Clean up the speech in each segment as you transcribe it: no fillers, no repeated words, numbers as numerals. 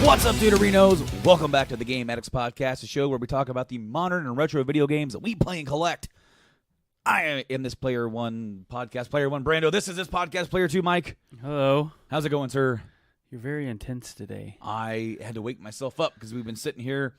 What's up, Deuterinos? Welcome back to the Game Addicts Podcast, a show where we talk about the modern and retro video games that we play and collect. I am this Player 1 podcast, Player 1 Brando. This is this podcast, Player 2 Mike. Hello. How's it going, sir? You're very intense today. I had to wake myself up because we've been sitting here,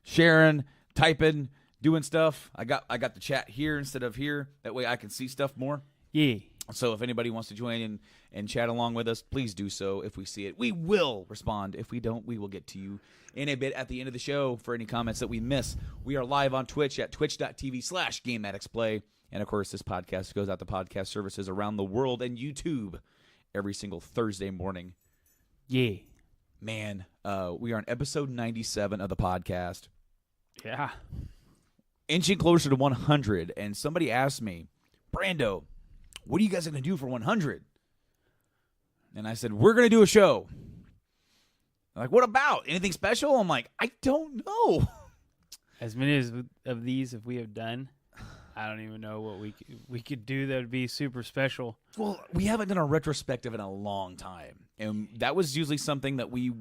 sharing, typing, doing stuff. I got the chat here instead of here. That way I can see stuff more. Yeah. So if anybody wants to join and chat along with us, please do so. If we see it, we will respond. If we don't, we will get to you in a bit at the end of the show for any comments that we miss. We are live on Twitch at twitch.tv/GameAddictsPlay. And, of course, this podcast goes out to podcast services around the world and YouTube every single Thursday morning. Yeah. Man, we are on episode 97 of the podcast. Yeah. Inching closer to 100. And somebody asked me, Brando, what are you guys going to do for 100? And I said, we're going to do a show. They're like, what about? Anything special? I'm like, I don't know. As many of these as we have done, I don't even know what we could do that would be super special. Well, we haven't done a retrospective in a long time. And that was usually something that we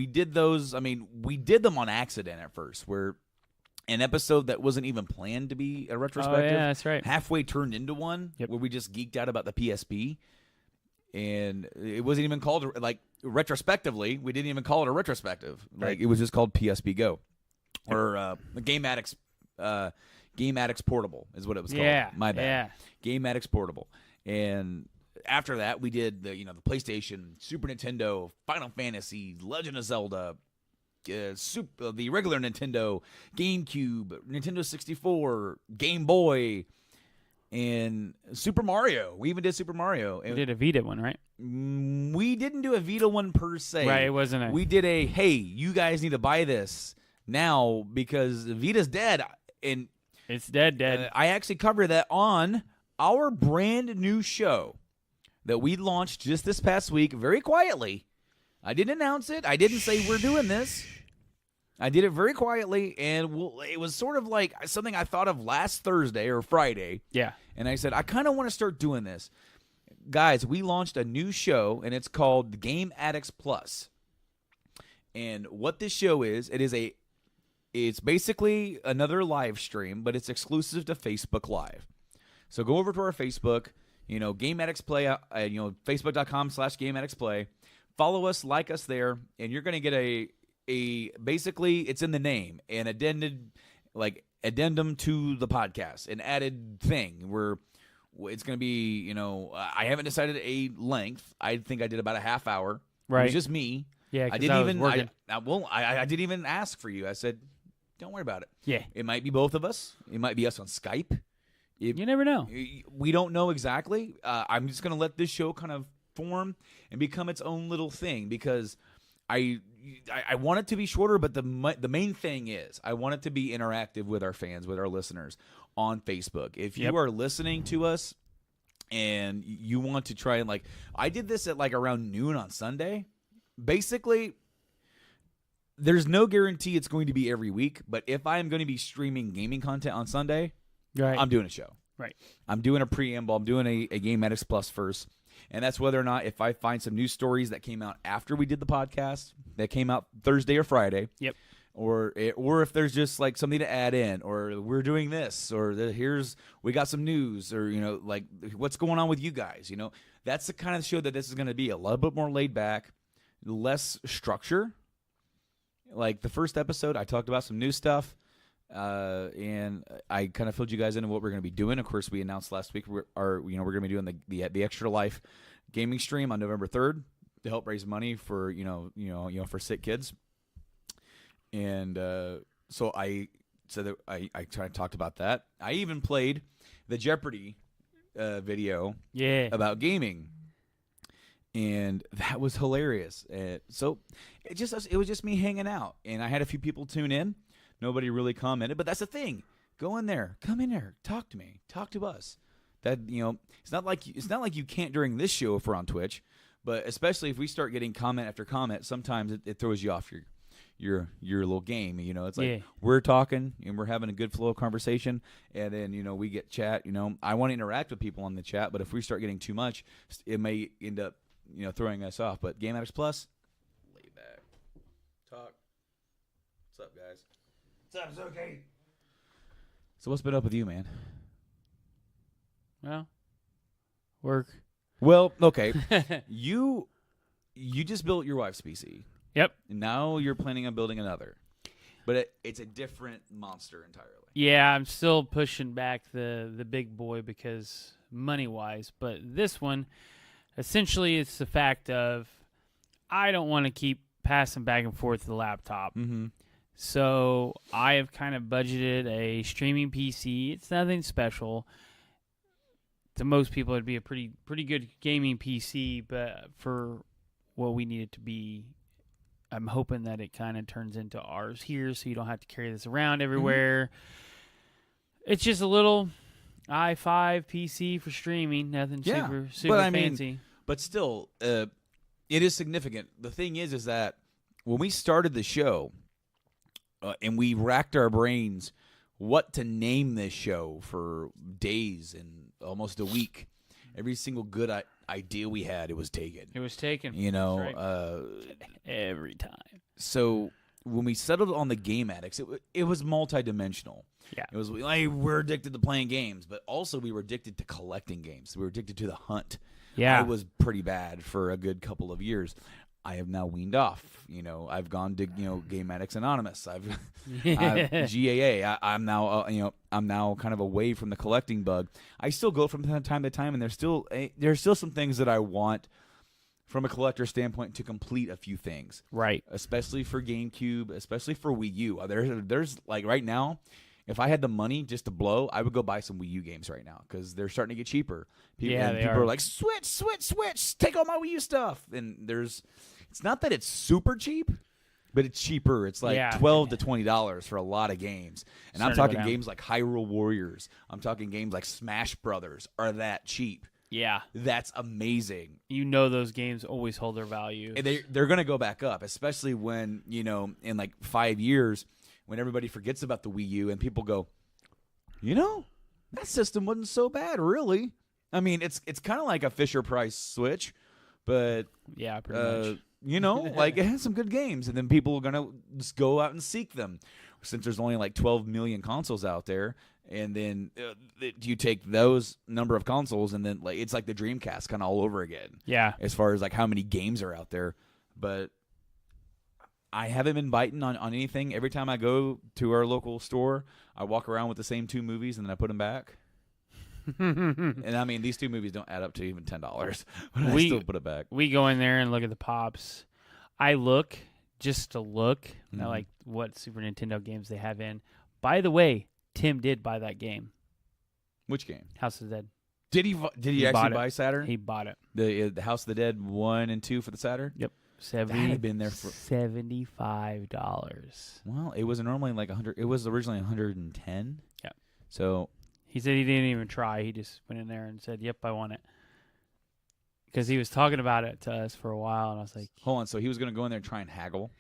did those. I mean, we did them on accident at first, where an episode that wasn't even planned to be a retrospective. Oh, yeah, that's right. Halfway turned into one where we just geeked out about the PSP. And it wasn't even called, like, retrospectively. We didn't even call it a retrospective. Right. Like, it was just called PSP Go. Or Game Addicts Portable is what it was called. Yeah. My bad. Yeah. Game Addicts Portable. And after that, we did the PlayStation, Super Nintendo, Final Fantasy, Legend of Zelda, the regular Nintendo, GameCube, Nintendo 64, Game Boy, and Super Mario. We even did Super Mario. We did a Vita one, right? We didn't do a Vita one per se. Right, it wasn't. We did a, hey, you guys need to buy this now because Vita's dead. And it's dead. I actually covered that on our brand new show that we launched just this past week, very quietly. I didn't announce it. I didn't say we're doing this. I did it very quietly, and it was sort of like something I thought of last Thursday or Friday. Yeah. And I said, I kind of want to start doing this. Guys, we launched a new show, and it's called Game Addicts Plus. And what this show is, it's basically another live stream, but it's exclusive to Facebook Live. So go over to our Facebook, Game Addicts Play, facebook.com/Game Addicts Play. Follow us, like us there, and you're going to get basically, it's in the name, an addendum to the podcast, an added thing where it's going to be, I haven't decided a length. I think I did about a half hour. Right. It was just me. Yeah, I didn't I didn't even ask for you. I said, don't worry about it. Yeah. It might be both of us. It might be us on Skype. You never know. We don't know exactly. I'm just going to let this show kind of form and become its own little thing because I want it to be shorter, but the main thing is I want it to be interactive with our fans, with our listeners on Facebook. If you are listening to us and you want to try and I did this at around noon on Sunday. Basically, there's no guarantee it's going to be every week, but if I am going to be streaming gaming content on Sunday, I'm doing a show. Right. I'm doing a preamble. I'm doing a Game Addicts Plus first. And that's whether or not if I find some news stories that came out after we did the podcast, that came out Thursday or Friday. Yep. Or if there's just something to add in, or we're doing this, or we got some news, or what's going on with you guys. That's the kind of show that this is going to be, a little bit more laid back, less structure. Like the first episode, I talked about some new stuff. And I kind of filled you guys into what we're going to be doing. Of course, we announced last week we're going to be doing the Extra Life gaming stream on November 3rd to help raise money for for sick kids. And so I said that I kind of talked about that. I even played the Jeopardy video about gaming. And that was hilarious. So it was just me hanging out, and I had a few people tune in. Nobody really commented, but that's the thing. Go in there, come in there, talk to me, talk to us. That it's not like you can't during this show if we're on Twitch, but especially if we start getting comment after comment, sometimes it throws you off your little game. It's like we're talking and we're having a good flow of conversation, and then we get chat. I want to interact with people on the chat, but if we start getting too much, it may end up throwing us off. But Game Addicts Plus, lay back, talk. What's up, guys? What's up? It's okay. So what's been up with you, man? Well, work. Well, okay. you just built your wife's PC. Yep. And now you're planning on building another, but it's a different monster entirely. Yeah, I'm still pushing back the big boy because money-wise, but this one, essentially, it's the fact of I don't want to keep passing back and forth the laptop. Mm-hmm. So I have kind of budgeted a streaming PC. It's nothing special. To most people, it'd be a pretty good gaming PC, but for what we need it to be, I'm hoping that it kind of turns into ours here, so you don't have to carry this around everywhere. Mm-hmm. It's just a little i5 PC for streaming, nothing super fancy. But still, it is significant. The thing is that when we started the show, and we racked our brains what to name this show for days and almost a week. Every single good idea we had, it was taken. It was taken. Right. Every time. So when we settled on the Game Addicts, it was multidimensional. Yeah. It was we're addicted to playing games, but also we were addicted to collecting games. We were addicted to the hunt. Yeah. I was pretty bad for a good couple of years. I have now weaned off. I've gone to Game Addicts Anonymous. I've GAA. I'm now I'm now kind of away from the collecting bug. I still go from time to time, and there's still some things that I want from a collector standpoint to complete a few things. Right. Especially for GameCube, especially for Wii U. There's like right now, if I had the money just to blow, I would go buy some Wii U games right now because they're starting to get cheaper. People are like, switch, take all my Wii U stuff. And it's not that it's super cheap, but it's cheaper. It's like $12 to $20 for a lot of games. And I'm talking games like Hyrule Warriors. I'm talking games like Smash Brothers are that cheap. Yeah. That's amazing. Those games always hold their value. And they're going to go back up, especially when, in like 5 years, when everybody forgets about the Wii U and people go, that system wasn't so bad, really. I mean, it's kind of like a Fisher-Price Switch, but yeah, pretty much. Like it has some good games, and then people are gonna just go out and seek them. Since there's only like 12 million consoles out there, and then you take those number of consoles, and then it's like the Dreamcast kind of all over again. Yeah, as far as like how many games are out there, but I haven't been biting on anything. Every time I go to our local store, I walk around with the same 2 movies, and then I put them back. And I mean, these 2 movies don't add up to even $10, but I still put it back. We go in there and look at the pops. I look just to look at like what Super Nintendo games they have in. By the way, Tim did buy that game. Which game? House of the Dead. Did he actually buy Saturn? He bought it. The House of the Dead 1 and 2 for the Saturn? Yep. That had been there for $75. Well, it was normally like 100. It was originally 110. Yeah. So he said he didn't even try. He just went in there and said, "Yep, I want it." Because he was talking about it to us for a while, and I was like, "Hold on." So he was going to go in there and try and haggle.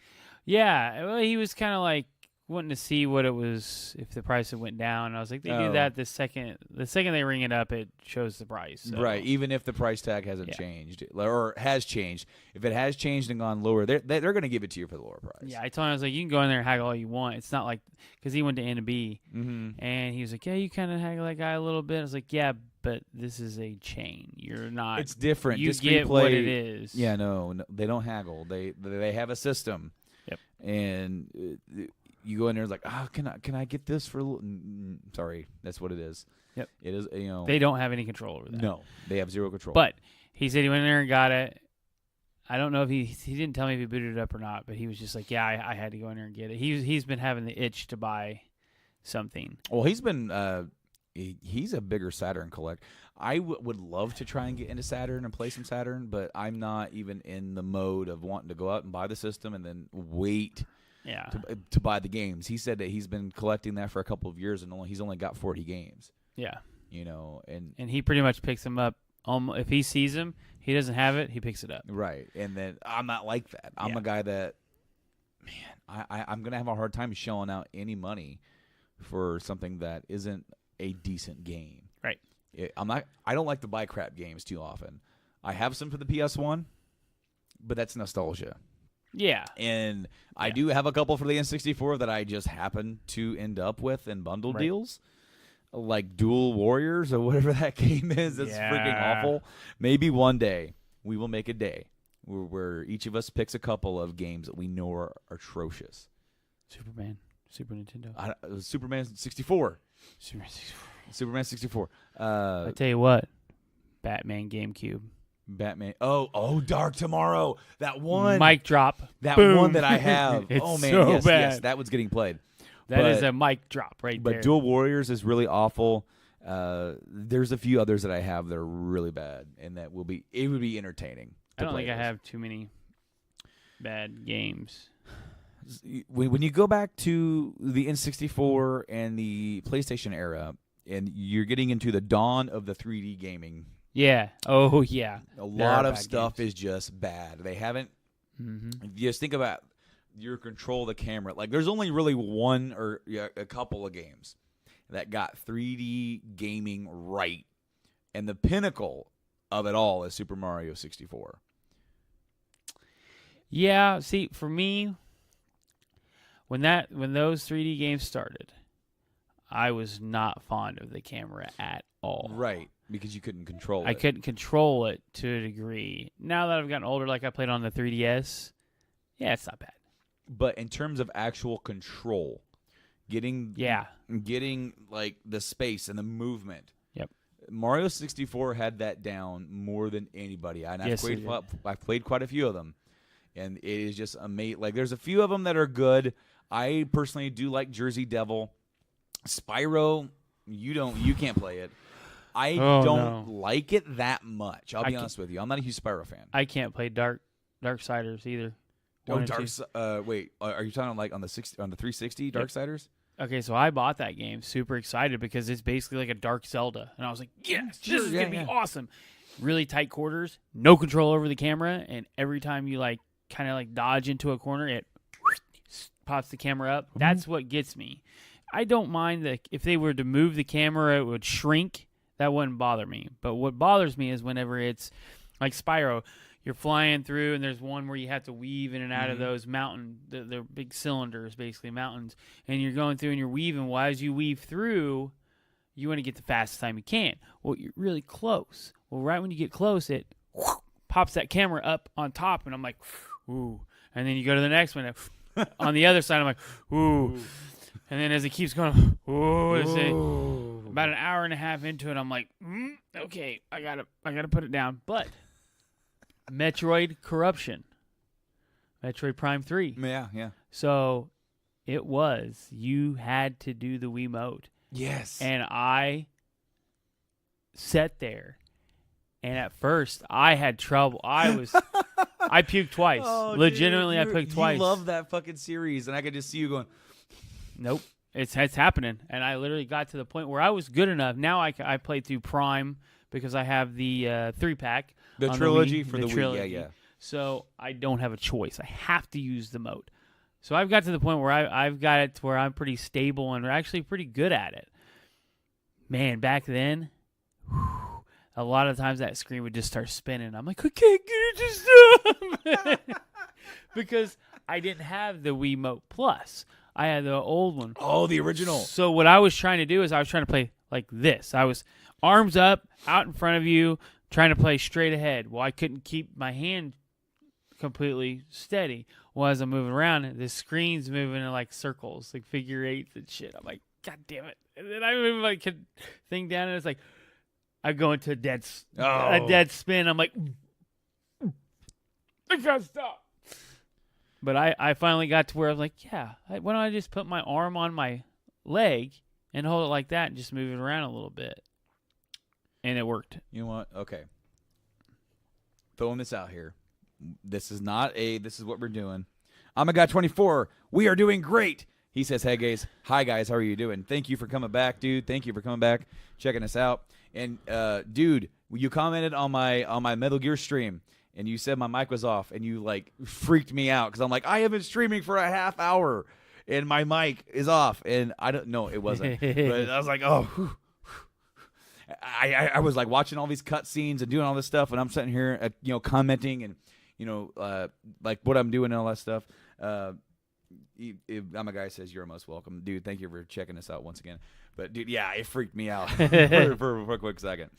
Yeah. Well, he was kind of like wanting to see what it was if the price had went down. And I was like, they do that the second they ring it up, it shows the price. So. Right, even if the price tag hasn't changed or has changed. If it has changed and gone lower, they're going to give it to you for the lower price. Yeah, I told him, I was like, you can go in there and haggle all you want. It's not like, because he went to N and B, and he was like, yeah, you kind of haggle that guy a little bit. I was like, yeah, but this is a chain. You're not. It's different. You Disc get replay, what it is. Yeah, no, they don't haggle. They have a system. Yep. And you go in there and it's like, can I get this for a little? Sorry, that's what it is. Yep. It is, They don't have any control over that. No, they have zero control. But he said he went in there and got it. I don't know if he didn't tell me if he booted it up or not, but he was just like, yeah, I had to go in there and get it. He's been having the itch to buy something. Well, he's been he's a bigger Saturn collector. I would love to try and get into Saturn and play some Saturn, but I'm not even in the mode of wanting to go out and buy the system and then wait to buy the games. He said that he's been collecting that for a couple of years and he's only got 40 games. Yeah. And he pretty much picks them up. If he sees them, he doesn't have it, he picks it up. Right. And then I'm not like that. I'm a guy that, man, I'm going to have a hard time shelling out any money for something that isn't a decent game. Right. I don't like to buy crap games too often. I have some for the PS1, but that's nostalgia. Yeah. And I do have a couple for the N64 that I just happen to end up with in bundle deals. Like Dual Warriors or whatever that game is. That's freaking awful. Maybe one day we will make a day where each of us picks a couple of games that we know are atrocious. Superman, Super Nintendo. Superman 64. Superman 64. Superman 64. I tell you what, Batman GameCube. Batman. Oh, Dark Tomorrow. That one. Mic drop. That Boom. one that I have. It's oh, man. so Yes, bad. yes. That was getting played. That is a mic drop right there. But Dual Warriors is really awful. There's a few others that I have that are really bad, and it would be entertaining. I don't think I have too many bad games. When you go back to the N64 and the PlayStation era, and you're getting into the dawn of the 3D gaming. Yeah. Oh, yeah. A lot of stuff is just bad. They haven't. Just think about your control of the camera. Like, there's only really one or a couple of games that got 3D gaming right, and the pinnacle of it all is Super Mario 64. Yeah. See, for me, when those 3D games started, I was not fond of the camera at all. Right, because you couldn't control it. I couldn't control it to a degree. Now that I've gotten older, like I played on the 3DS, yeah, it's not bad. But in terms of actual control, getting like the space and the movement. Yep. Mario 64 had that down more than anybody. And Yes, I've played quite a few of them, and it is just amazing. Like, there's a few of them that are good. I personally do like Jersey Devil. Spyro, you can't play it. I don't like it that much. I'll be honest with you. I'm not a huge Spyro fan. I can't play Darksiders either. Wait, are you talking like on the 360 Darksiders? Okay, so I bought that game, super excited because it's basically like a Dark Zelda, and I was like, yes, this is gonna be awesome. Really tight quarters, no control over the camera, and every time you like kind of like dodge into a corner, it pops the camera up. That's what gets me. I don't mind that if they were to move the camera, it would shrink. That wouldn't bother me. But what bothers me is whenever it's like Spyro, you're flying through, and there's one where you have to weave in and out of those they're big cylinders, basically mountains, and you're going through and you're weaving. Well, as you weave through, you want to get the fastest time you can. Well, you're really close. Well, right when you get close, it pops that camera up on top, and I'm like, ooh. And then you go to the next one. On the other side, I'm like, ooh. And then as it keeps going, ooh, about an hour and a half into it, I'm like, okay, I gotta put it down. But Metroid Corruption, Metroid Prime 3. Yeah. So you had to do the Wiimote. Yes. And I sat there, and at first I had trouble. I puked twice. Legitimately, I puked twice. You love that fucking series, and I could just see you going, nope. It's happening. And I literally got to the point where I was good enough. Now I played through Prime because I have the 3-pack. The trilogy the for the Wii. Yeah. So I don't have a choice. I have to use the mote. So I've got to the point where I've got it to where I'm pretty stable and actually pretty good at it. Man, back then, a lot of times that screen would just start spinning. I'm like, I can't get it to stop. Because I didn't have the Wiimote Plus. I had the old one. Oh, the original. So what I was trying to do is I was trying to play like this. I was arms up, out in front of you, trying to play straight ahead. Well, I couldn't keep my hand completely steady. Well, as I'm moving around, the screen's moving in like circles, like figure eights and shit. I'm like, God damn it. And then I move my thing down, and it's like, I go into a dead spin. I'm like, I gotta stop. But I finally got to where I was like, yeah, why don't I just put my arm on my leg and hold it like that and just move it around a little bit. And it worked. You know what? Okay. Throwing this out here. This is what we're doing. I'm a guy 24. We are doing great. He says, "Hey guys, hi guys, how are you doing? Thank you for coming back, dude. Thank you for coming back, checking us out." And dude, you commented on my Metal Gear stream, and you said my mic was off, and you like freaked me out because I'm like, I have been streaming for a half hour, and my mic is off, and I don't know it wasn't, but I was like, oh. Whew. I was like watching all these cutscenes and doing all this stuff, and I'm sitting here, commenting and like what I'm doing and all that stuff. I'm a guy who says you're most welcome, dude. Thank you for checking us out once again. But dude, yeah, it freaked me out for a quick second.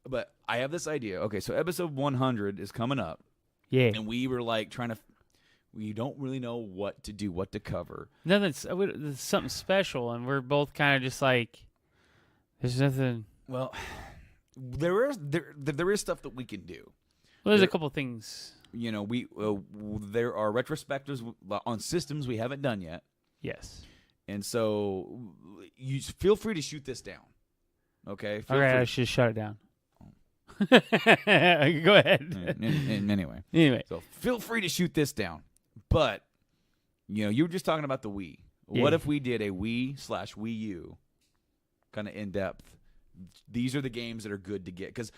But I have this idea. Okay, so episode 100 is coming up. Yeah, and we were like we don't really know what to do, what to cover. There's something special, and we're both kind of just like, there's nothing. Well, there is stuff that we can do. Well, there's a couple things. There are retrospectives on systems we haven't done yet. Yes. And so you feel free to shoot this down. Okay? All right, I should shut it down. Go ahead. Anyway. So feel free to shoot this down. But, you were just talking about the Wii. Yeah. What if we did a Wii/Wii U kind of in-depth? These are the games that are good to get. Because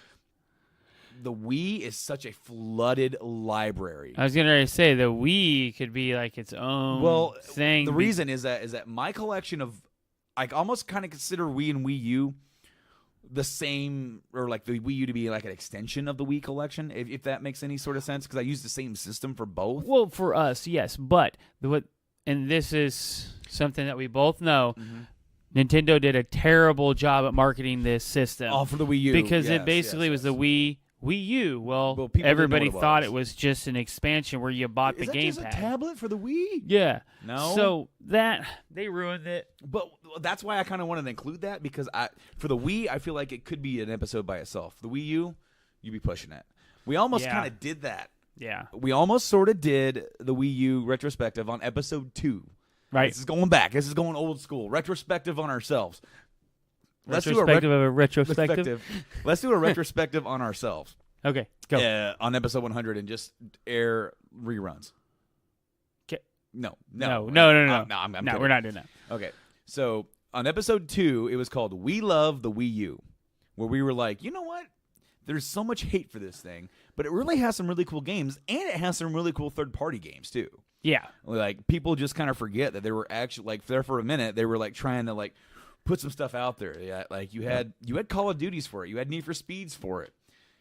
the Wii is such a flooded library. I was going to say the Wii could be like its own thing. The reason is that my collection of, I almost kind of consider Wii and Wii U the same, or like the Wii U to be like an extension of the Wii collection, if that makes any sort of sense, because I use the same system for both. Well, for us, yes, but and this is something that we both know. Mm-hmm. Nintendo did a terrible job at marketing this system. Oh, for the Wii U. Because it basically was the Wii U. Well everybody thought it was just an expansion where you bought the gamepad. Is that just a tablet for the Wii? Yeah. No. So they ruined it. But that's why I kind of wanted to include that, because for the Wii, I feel like it could be an episode by itself. The Wii U, you'd be pushing it. We almost kind of did that. Yeah. We almost sort of did the Wii U retrospective on episode 2. Right. This is going back. This is going old school. Retrospective on ourselves. Let's do a retrospective. Let's do a retrospective on ourselves. Okay, go. On episode 100 and just air reruns. Okay. No. I'm kidding. We're not doing that. Okay. So on episode 2, it was called We Love the Wii U, where we were like, you know what? There's so much hate for this thing, but it really has some really cool games, and it has some really cool third-party games, too. Yeah. Like, people just kind of forget that they were actually, like, there for a minute, they were, like, trying to, like, put some stuff out there. Yeah, like, you had Call of Duties for it. You had Need for Speeds for it.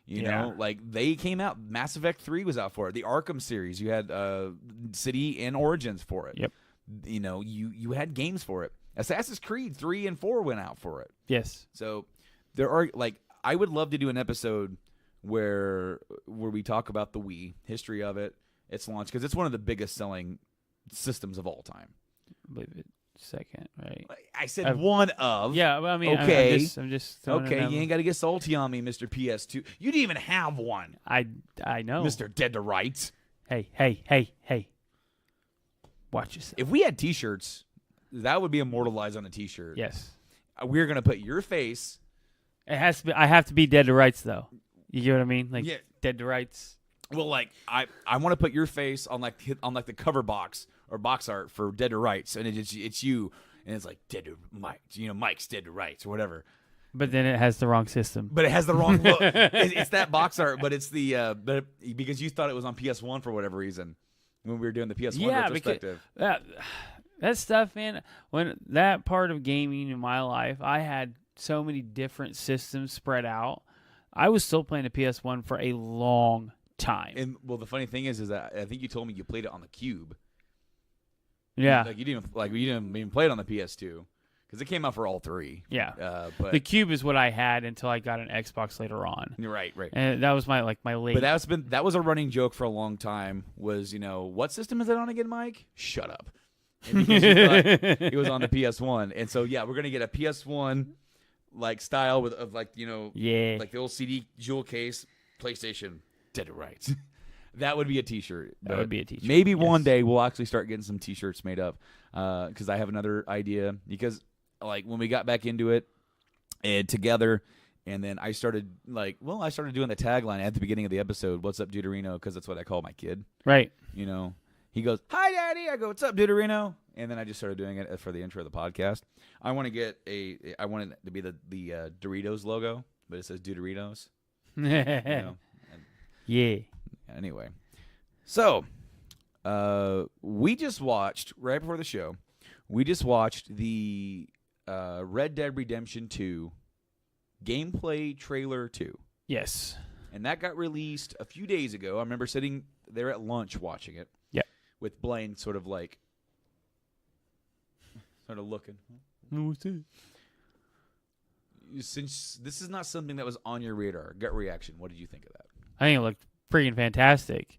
You know, like, they came out. Mass Effect 3 was out for it. The Arkham series, you had City and Origins for it. Yep. You had games for it. Assassin's Creed 3 and 4 went out for it. Yes. So, there are, like, I would love to do an episode where we talk about the Wii, history of it, its launch, because it's one of the biggest selling systems of all time. I believe it's second, right? I said one of. Yeah, well, I mean, okay. I'm just okay, you ain't got to get salty on me, Mr. PS2. You didn't even have one. I know. Mr. Dead to Rights. Hey. Watch yourself. If we had T-shirts, that would be immortalized on a T-shirt. Yes. We're going to put your face. It has to be. I have to be Dead to Rights, though. You get what I mean? Like, Dead to Rights. Well, like, I want to put your face on the cover box or box art for Dead to Rights, and it's you, and it's like Dead to Mike, Mike's Dead to Rights or whatever. But then it has the wrong system. But it has the wrong look. It's that box art, but it's because you thought it was on PS1 for whatever reason when we were doing the PS1 retrospective. That stuff, man. When that part of gaming in my life, I had so many different systems spread out. I was still playing the PS1 for a long time. And well, the funny thing is that I think you told me you played it on the Cube. Yeah, you didn't even play it on the PS2 because it came out for all three. Yeah, but the Cube is what I had until I got an Xbox later on. Right. And that was my late. But that was a running joke for a long time. Was what system is it on again, Mike? Shut up. And because you thought it was on the PS1, and so we're gonna get a PS1 like style of like like the old CD jewel case PlayStation Dead to Rights. That would be a T-shirt. That would be a T-shirt. Maybe one day we'll actually start getting some T-shirts made up because I have another idea. Because like when we got back into it and together, and then I started doing the tagline at the beginning of the episode. What's up, Deuterino? Because that's what I call my kid. Right. You know, he goes, "Hi, Daddy." I go, "What's up, Deuterino?" And then I just started doing it for the intro of the podcast. I want it to be the Doritos logo, but it says Deuterinos. You know? Yeah. Anyway, so we just watched right before the show. We just watched the Red Dead Redemption 2 gameplay trailer 2. Yes. And that got released a few days ago. I remember sitting there at lunch watching it. Yeah. With Blaine sort of looking. Since this is not something that was on your radar, gut reaction, what did you think of that? I think it looked freaking fantastic,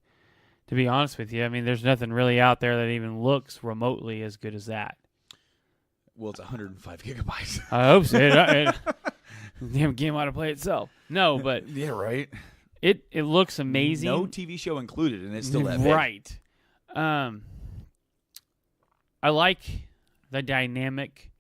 to be honest with you. I mean, there's nothing really out there that even looks remotely as good as that. Well, it's 105 gigabytes. I hope so. Damn game ought to play itself. No, but yeah, right. It looks amazing. No TV show included, and it's still that big. Right. I like the dynamic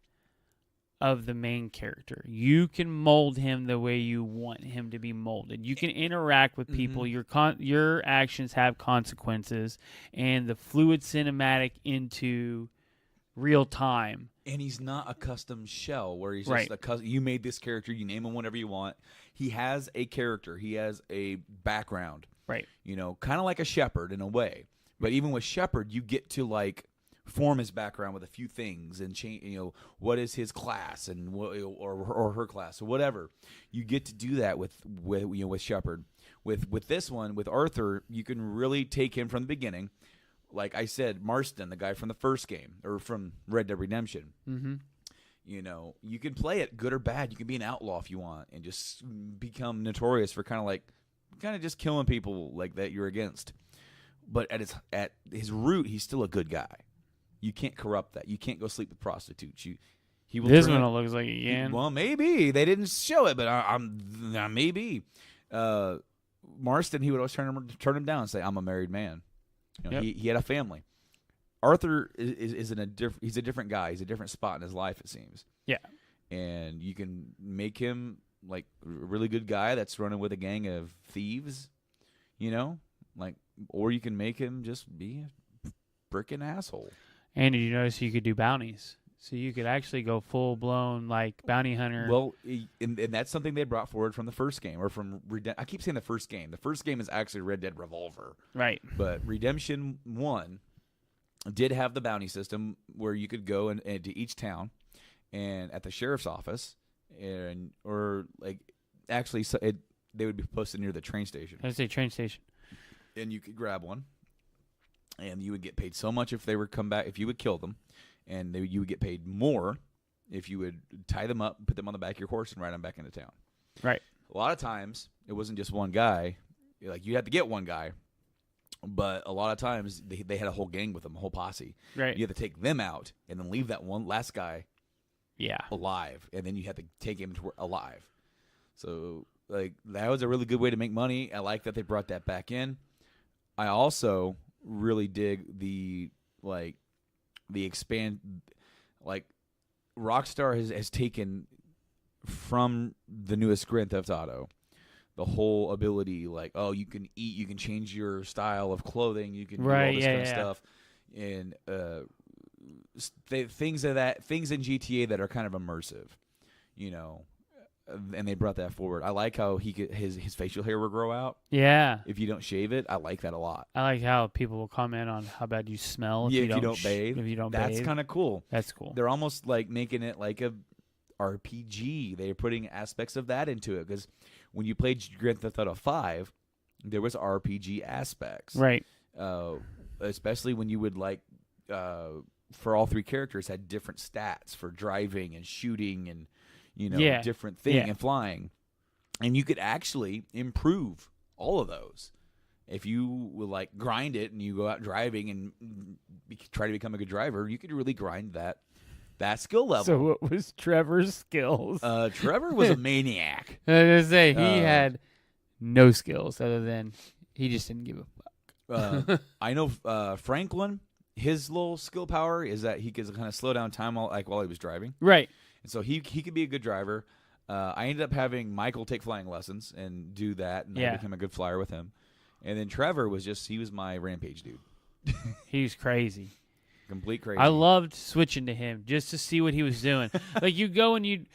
of the main character. You can mold him the way you want him to be molded. You can interact with people. Your actions have consequences, and the fluid cinematic into real time. And he's not a custom shell where he's just you made this character, you name him whatever you want. He has a character. He has a background. Right. You know, kind of like a shepherd in a way. But even with Shepherd, you get to form his background with a few things and change. You know, what is his class and or her class or whatever. You get to do that with Shepherd. With this one, with Arthur, you can really take him from the beginning. Like I said, Marston, the guy from the first game or from Red Dead Redemption. Mm-hmm. You know, you can play it good or bad. You can be an outlaw if you want and just become notorious for kind of just killing people like that you're against. But at his root, he's still a good guy. You can't corrupt that. You can't go sleep with prostitutes. He will. This one looks like it can. Well, maybe they didn't show it, but maybe. Marston, he would always turn him down and say, "I'm a married man." You know, he had a family. Arthur he's a different guy. He's a different spot in his life, it seems. Yeah. And you can make him like a really good guy that's running with a gang of thieves, you know, or you can make him just be a freaking asshole. And did you notice you could do bounties? So you could actually go full blown bounty hunter. Well, and that's something they brought forward from the first game, or from I keep saying the first game. The first game is actually Red Dead Revolver, right? But Redemption 1 did have the bounty system where you could go and to each town and at the sheriff's office, they would be posted near the train station. I say train station, and you could grab one, and you would get paid so much if they were come back if you would kill them. And you would get paid more if you would tie them up, put them on the back of your horse, and ride them back into town. Right. A lot of times, it wasn't just one guy. You had to get one guy. But a lot of times, they had a whole gang with them, a whole posse. Right. You had to take them out and then leave that one last guy alive. And then you had to take him alive. So, that was a really good way to make money. I like that they brought that back in. I also really dig the Rockstar has taken from the newest Grand Theft Auto the whole ability, you can eat, you can change your style of clothing, you can do all this kind of stuff, and things in GTA that are kind of immersive, you know. And they brought that forward. I like how his facial hair will grow out. Yeah. If you don't shave it, I like that a lot. I like how people will comment on how bad you smell if you don't bathe. If you don't bathe. That's kind of cool. That's cool. They're almost making it like a RPG. They're putting aspects of that into it because when you played Grand Theft Auto 5, there was RPG aspects. Right. Especially when you would for all three characters had different stats for driving and shooting and different thing and flying. And you could actually improve all of those. If you will grind it and you go out driving and try to become a good driver, you could really grind that skill level. So what was Trevor's skills? Trevor was a maniac. I was going to say, he had no skills other than he just didn't give a fuck. I know Franklin, his little skill power is that he could kind of slow down time while he was driving. Right. And so he could be a good driver. I ended up having Michael take flying lessons and do that, and I became a good flyer with him. And then Trevor he was my rampage dude. He was crazy. Complete crazy. I loved switching to him just to see what he was doing. Like, you go and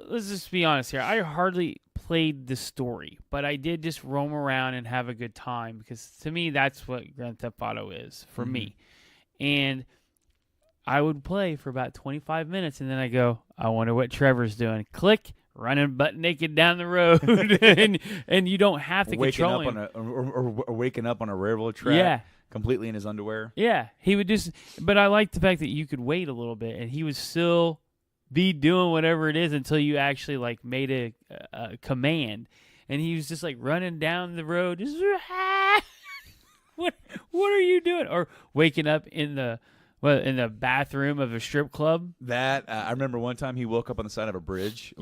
let's just be honest here. I hardly played the story, but I did just roam around and have a good time, because to me, that's what Grand Theft Auto is for me. And I would play for about 25 minutes, and then I go, I wonder what Trevor's doing. Click, running butt naked down the road, and you don't have to control him. Or waking up on a railroad track, completely in his underwear. Yeah, he would just. But I like the fact that you could wait a little bit, and he would still be doing whatever it is until you actually like made a command, and he was just like running down the road. Just, what are you doing? Or waking up in the bathroom of a strip club. That I remember one time he woke up on the side of a bridge,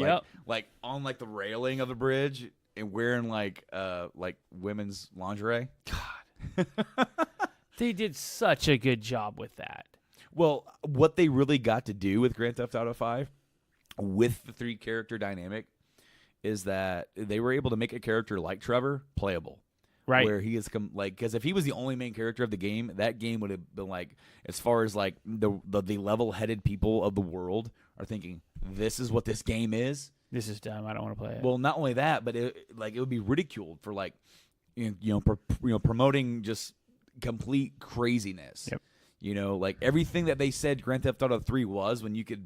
like on like the railing of the bridge, and wearing like women's lingerie. God, they did such a good job with that. Well, what they really got to do with Grand Theft Auto 5, with the 3-character dynamic, is that they were able to make a character like Trevor playable. Right. Where he is because if he was the only main character of the game, that game would have been like, as far as like the level-headed people of the world are thinking, this is what this game is. This is dumb. I don't want to play it. Well, not only that, but it would be ridiculed for like, promoting just complete craziness. Yep. Like everything that they said Grand Theft Auto 3 was, when you could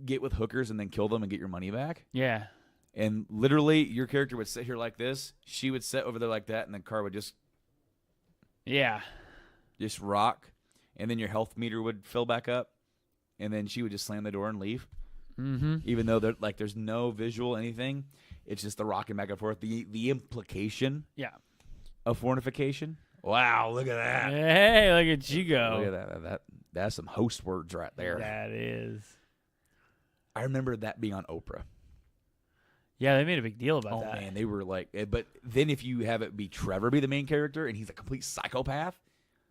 get with hookers and then kill them and get your money back. Yeah. And literally, your character would sit here like this. She would sit over there like that, and the car would just rock. And then your health meter would fill back up, and then she would just slam the door and leave. Mm-hmm. Even though there's no visual anything, it's just the rocking back and forth. The implication of fornication. Wow, look at that. Hey, look at you go. Look at that. That's some host words right there. That is. I remember that being on Oprah. Yeah, they made a big deal about that. Oh, man, they were like... But then if you have it be Trevor be the main character, and he's a complete psychopath...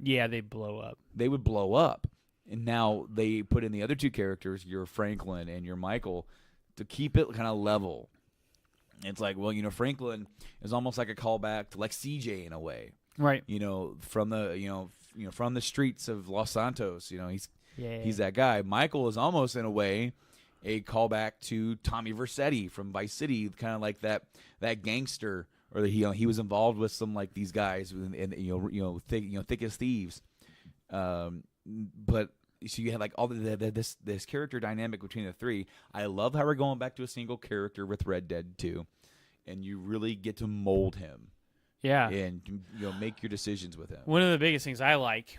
Yeah, they blow up. They would blow up. And now they put in the other 2 characters, your Franklin and your Michael, to keep it kind of level. It's like, well, Franklin is almost like a callback to like CJ in a way. Right. From the from the streets of Los Santos. He's that guy. Michael is almost in a way a callback to Tommy Vercetti from Vice City, kind of like that gangster, or he was involved with some like these guys, and thick as thieves. But so you had like all this character dynamic between the 3. I love how we're going back to a single character with Red Dead 2, and you really get to mold him. Yeah. And make your decisions with him. One of the biggest things I like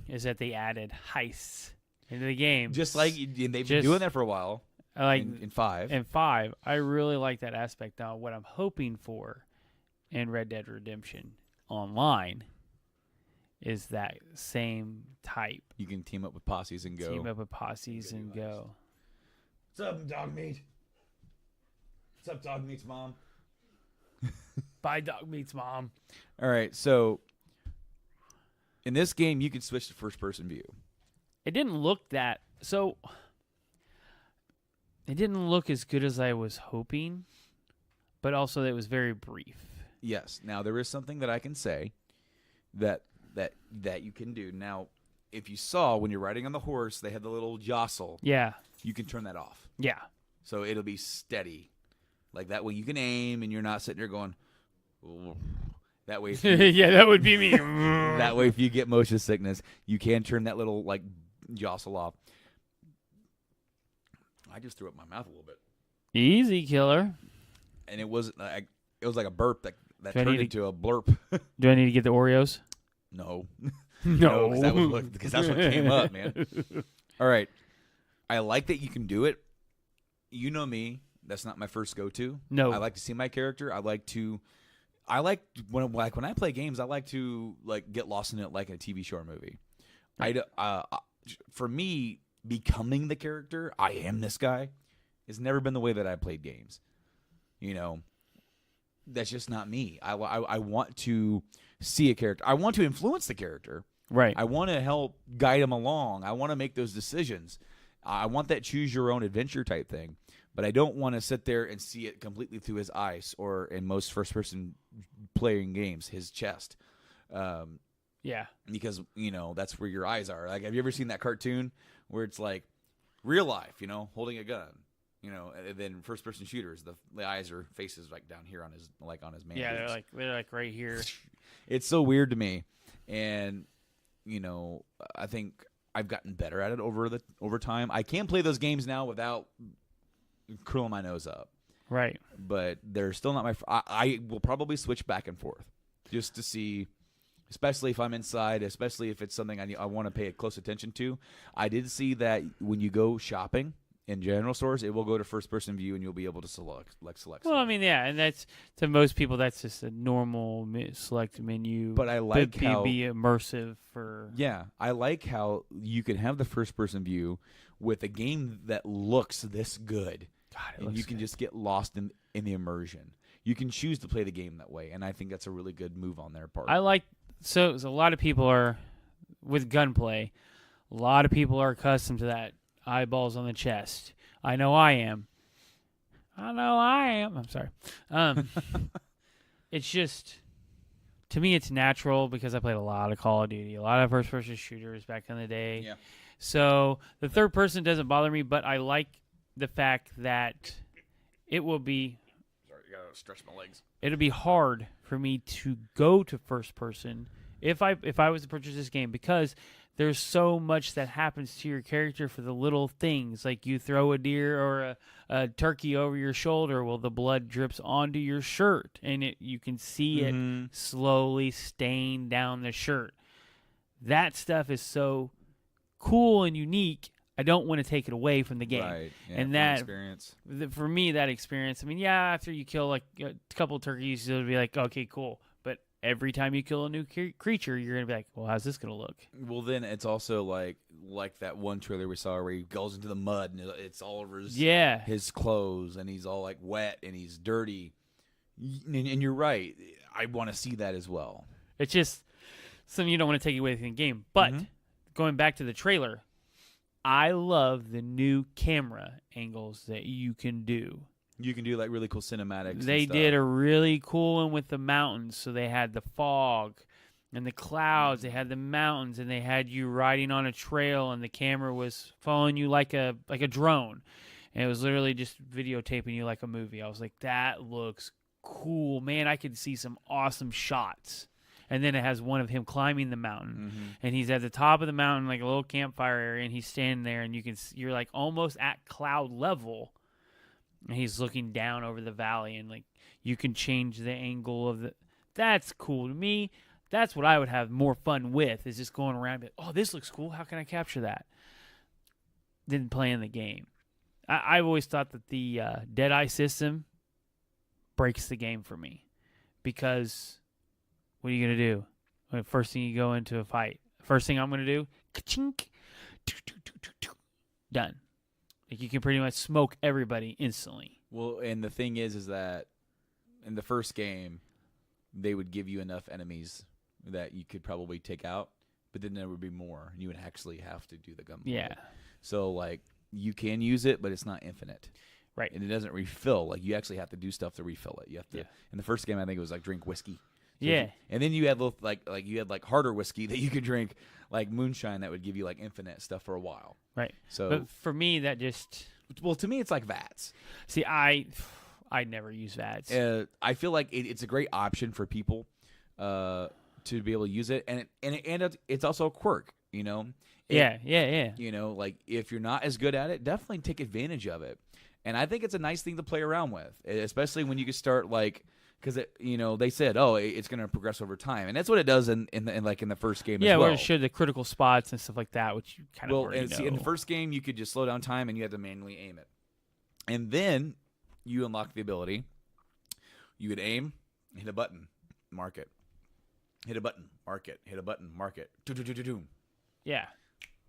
is that they added heists into the game. Just like they've been doing that for a while. Like in 5. In 5, I really like that aspect. Now, what I'm hoping for in Red Dead Redemption Online is that same type. You can team up with posses and go. Team up with posses and go. What's up, dog meat? What's up, dog meat's mom? Bye, dog meat's mom. All right, so in this game, you can switch to first-person view. It didn't look that... So, it didn't look as good as I was hoping, but also it was very brief. Yes. Now, there is something that I can say that you can do. Now, if you saw when you're riding on the horse, they had the little jostle. Yeah. You can turn that off. Yeah. So it'll be steady. Like that way you can aim and you're not sitting there going, ooh. That way. Yeah, that would be me. That way if you get motion sickness, you can turn that little like jostle off. I just threw up my mouth a little bit. Easy, killer. And it wasn't it was like a burp that turned into a blurp. Do I need to get the Oreos? No. No. Because that's what came up, man. All right. I like that you can do it. You know me. That's not my first go-to. No. I like to see my character. When I play games, I like to like get lost in it like a TV show or movie. Right. For me, becoming the character, I am this guy, has never been the way that I played games. That's just not me. I want to see a character. I want to influence the character. Right. I want to help guide him along. I want to make those decisions. I want that choose your own adventure type thing, but I don't want to sit there and see it completely through his eyes, or in most first person playing games, his chest. Yeah. Because, that's where your eyes are. Like, have you ever seen that cartoon where it's like real life, holding a gun, and then first person shooters, the eyes or faces like down here on his man. Yeah, boobs. they're like right here. It's so weird to me. And, I think I've gotten better at it over time. I can play those games now without curling my nose up. Right. But they're still not I will probably switch back and forth just to see, especially if I'm inside, especially if it's something I want to pay close attention to. I did see that when you go shopping in general stores, it will go to first-person view, and you'll be able to select. Well, I mean, yeah, and that's, to most people, that's just a normal select menu. But I like how be immersive for. Yeah, I like how you can have the first-person view with a game that looks this good, and you can just get lost in the immersion. You can choose to play the game that way, and I think that's a really good move on their part. I like so a lot of people are with gunplay. A lot of people are accustomed to that. Eyeballs on the chest. I know I am. I'm sorry. It's just, to me, it's natural because I played a lot of Call of Duty, a lot of first-person shooters back in the day. Yeah. So the third person doesn't bother me, but I like the fact that it will be. Sorry, you gotta stretch my legs. It'll be hard for me to go to first person if I was to purchase this game, because there's so much that happens to your character for the little things. Like you throw a deer or a turkey over your shoulder, well, the blood drips onto your shirt, and you can see it slowly stain down the shirt. That stuff is so cool and unique. I don't want to take it away from the game. Right. Yeah, and that experience. For me, that experience, I mean, yeah, after you kill like a couple of turkeys, it'll be like, okay, cool. But every time you kill a new creature, you're going to be like, well, how's this going to look? Well, then it's also like that one trailer we saw where he goes into the mud and it's all over his clothes, and he's all like wet and he's dirty. And you're right. I want to see that as well. It's just something you don't want to take away from the game. But going back to the trailer, I love the new camera angles that you can do. You can do like really cool cinematics. They did a really cool one with the mountains. So they had the fog and the clouds. They had the mountains, and they had you riding on a trail, and the camera was following you like a drone. And it was literally just videotaping you like a movie. I was like, that looks cool. Man, I could see some awesome shots. And then it has one of him climbing the mountain, and he's at the top of the mountain, like a little campfire area, and he's standing there, and you're like almost at cloud level, and he's looking down over the valley, and like you can change the angle of the. That's cool to me. That's what I would have more fun with, is just going around and be like, oh, this looks cool. How can I capture that? Than playing the game. I've always thought that the Deadeye system breaks the game for me, because. What are you going to do? When first thing you go into a fight, first thing I'm going to do, ka-chink, done. Like you can pretty much smoke everybody instantly. Well, and the thing is that in the first game, they would give you enough enemies that you could probably take out, but then there would be more, and you would actually have to do the gunplay. Yeah. So, like, you can use it, but it's not infinite. Right. And it doesn't refill. Like, you actually have to do stuff to refill it. You have to. Yeah. In the first game, I think it was like drink whiskey. So and then you had like harder whiskey that you could drink, like moonshine, that would give you like infinite stuff for a while. Right. So, but for me, that just. Well, to me, it's like VATS. See, I never use VATS. I feel like it's a great option for people to be able to use it, and it's also a quirk. Yeah. Like if you're not as good at it, definitely take advantage of it. And I think it's a nice thing to play around with, especially when you can start like. Because they said, it's going to progress over time, and that's what it does in the first game. Yeah, as well. where it showed the critical spots and stuff like that, which you kind of already know. See, in the first game, you could just slow down time, and you had to manually aim it, and then you unlock the ability. You would aim, hit a button, mark it, hit a button, mark it, hit a button, mark it. Yeah.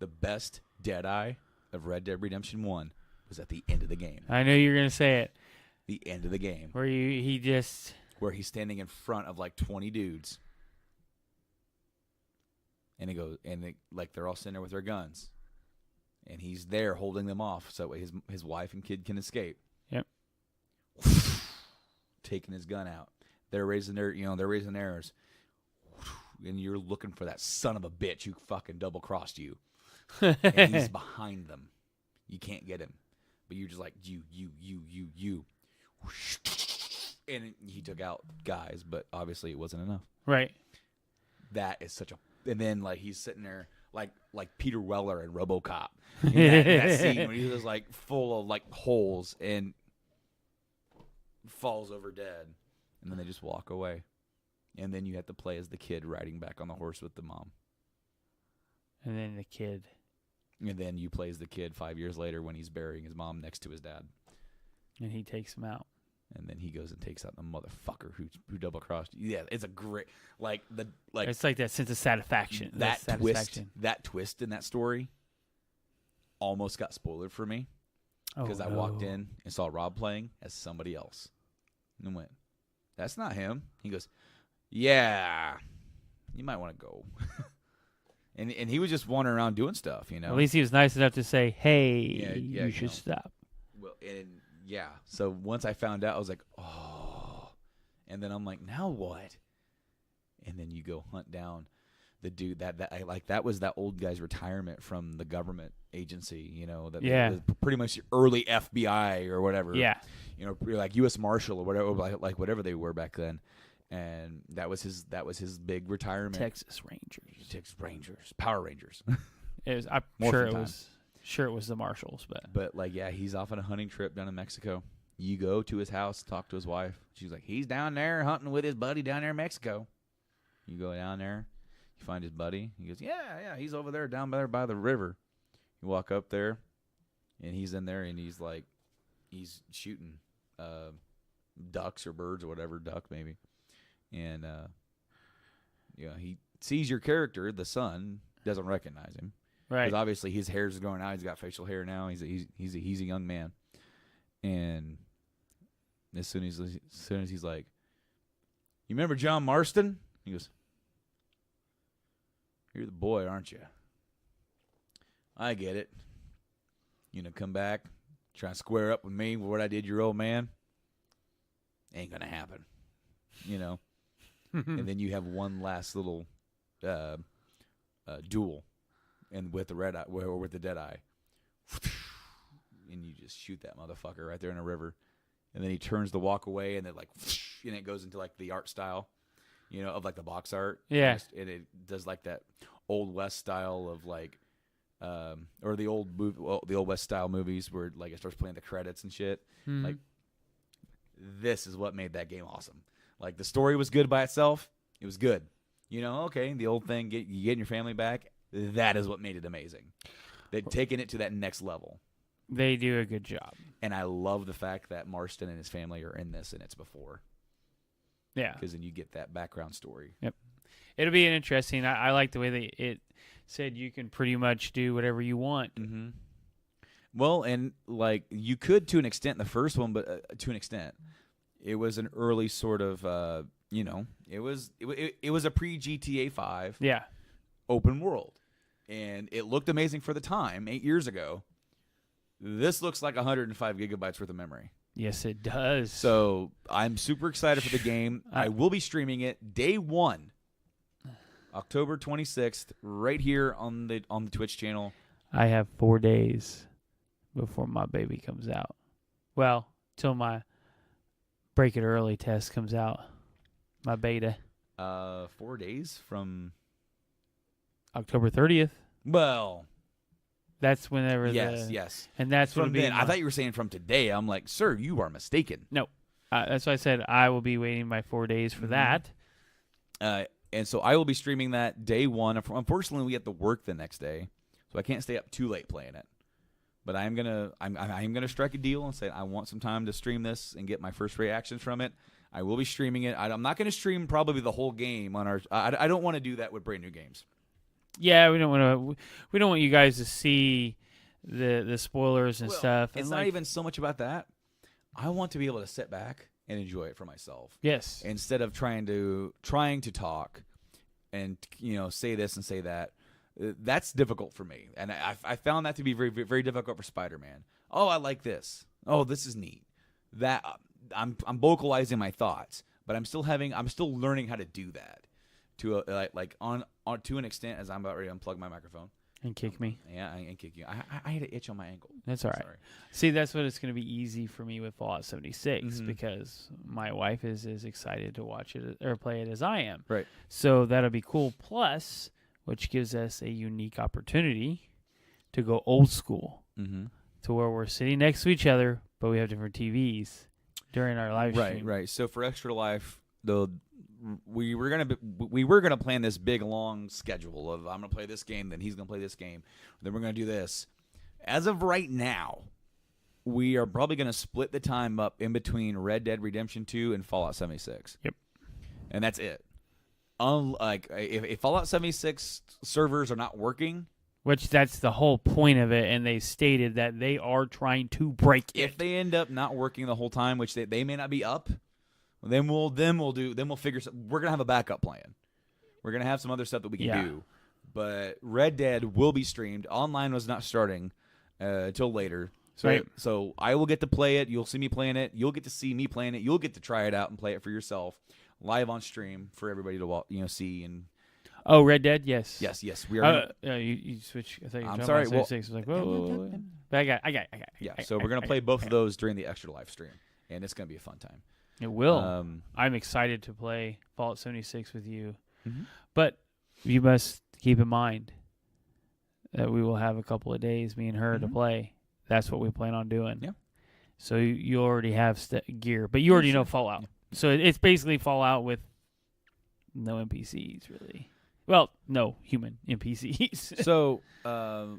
The best Deadeye of Red Dead Redemption 1 was at the end of the game. I knew you were going to say it. The end of the game. Where he's standing in front of like 20 dudes. And he goes, like they're all sitting there with their guns. and he's there holding them off so his wife and kid can escape. Yep. Taking his gun out. They're raising theirs. And you're looking for that son of a bitch who fucking double-crossed you. And he's behind them. You can't get him. But you're just like, you. And he took out guys, but obviously it wasn't enough. Right. That is such a... And then, like, he's sitting there like Peter Weller in RoboCop. In that scene when he was, like, full of, like, holes and falls over dead. And then they just walk away. And then you have to play as the kid riding back on the horse with the mom. And then the kid. And then you play as the kid 5 years later when he's burying his mom next to his dad. And he takes him out. And then he goes and takes out the motherfucker who double-crossed you. Yeah, it's a great... It's like that sense of satisfaction. That twist in that story almost got spoiled for me. Because I walked in and saw Rob playing as somebody else. And went, that's not him. He goes... Yeah, you might want to go. and he was just wandering around doing stuff, you know. At least he was nice enough to say, "Hey, you should stop." Well, so once I found out, I was like, oh. And then I'm like, now what? And then you go hunt down the dude that was that old guy's retirement from the government agency, you know. That pretty much early FBI or whatever. Yeah. You know, like U.S. Marshal or whatever, like whatever they were back then. And that was his big retirement. Texas Rangers, Power Rangers. I'm sure it was the Marshals, but like he's off on a hunting trip down in Mexico. You go to his house, talk to his wife. She's like, he's down there hunting with his buddy down there in Mexico. You go down there, you find his buddy. He goes, yeah, he's over there down there by the river. You walk up there, and he's in there, and he's shooting ducks or birds or whatever, duck maybe. And he sees your character, the son, doesn't recognize him, right? Because obviously his hair's growing out. He's got facial hair now. He's a young man, and as soon as he's like, "You remember John Marston?" He goes, "You're the boy, aren't you?" I get it. You know, come back, try and square up with me for what I did, your old man. Ain't gonna happen, you know. And then you have one last little duel, and with the red eye or with the dead eye, and you just shoot that motherfucker right there in a river, and then he turns to walk away, and then and it goes into like the art style, you know, of like the box art. Yeah, and it does like that old west style of like, or the old west style movies where like it starts playing the credits and shit. Mm-hmm. Like, this is what made that game awesome. Like, the story was good by itself. It was good. You know, okay, the old thing, you getting your family back, that is what made it amazing. They've taken it to that next level. They do a good job. And I love the fact that Marston and his family are in this and it's before. Yeah. Because then you get that background story. Yep. It'll be interesting. I like the way it said you can pretty much do whatever you want. Mm-hmm. Well, and, like, you could to an extent in the first one, but to an extent. It was an early sort of, it was a pre-GTA 5 open world. And it looked amazing for the time, 8 years ago. This looks like 105 gigabytes worth of memory. Yes, it does. So I'm super excited for the game. I will be streaming it day one, October 26th, right here on the Twitch channel. I have 4 days before my baby comes out. Well, till my break it early test comes out. My beta. 4 days from October 30th. Well, that's whenever. Yes. And that's from then. I thought you were saying from today. I'm like, sir, you are mistaken. No, that's why I said I will be waiting my 4 days for that. And so I will be streaming that day one. Unfortunately, we have to work the next day, so I can't stay up too late playing it. But I'm gonna strike a deal and say I want some time to stream this and get my first reactions from it. I will be streaming it. I'm not gonna stream probably the whole game on our. I don't want to do that with brand new games. Yeah, we don't want you guys to see the spoilers and stuff. It's not even so much about that. I want to be able to sit back and enjoy it for myself. Yes. Instead of trying to talk and say this and say that. That's difficult for me, and I found that to be very, very difficult for Spider-Man. Oh, I like this. Oh, this is neat. That I'm vocalizing my thoughts, but I'm still learning how to do that to to an extent. As I'm about ready to unplug my microphone and kick me. Yeah, and kick you. I had an itch on my ankle. That's all right. Sorry. See, that's what it's going to be easy for me with Fallout 76 because my wife is as excited to watch it or play it as I am. Right. So that'll be cool. Plus, which gives us a unique opportunity to go old school to where we're sitting next to each other, but we have different TVs during our live stream. Right. So for Extra Life, we were gonna plan this big long schedule of I'm gonna play this game, then he's gonna play this game, then we're gonna do this. As of right now, we are probably gonna split the time up in between Red Dead Redemption 2 and Fallout 76. Yep. And that's it. Unlike if Fallout 76 servers are not working, which that's the whole point of it, and they stated that they are trying to break it. If they end up not working the whole time, which they may not be up, then we'll figure. We're gonna have a backup plan. We're gonna have some other stuff that we can do. But Red Dead will be streamed. Online was not starting until later. So I will get to play it. You'll see me playing it. You'll get to see me playing it. You'll get to try it out and play it for yourself, live on stream for everybody to see and. Oh, Red Dead, yes. Yes, we are. You switch. I thought you were I'm sorry. About 76. I was like, whoa. But I got it. Yeah, so we're gonna play both of those during the Extra Live stream, and it's gonna be a fun time. It will. I'm excited to play Fallout 76 with you, but you must keep in mind that we will have a couple of days, me and her, to play. That's what we plan on doing. Yeah. So you already have gear, but you already know Fallout. Yeah. So it's basically Fallout with no NPCs, really. Well, no human NPCs. So,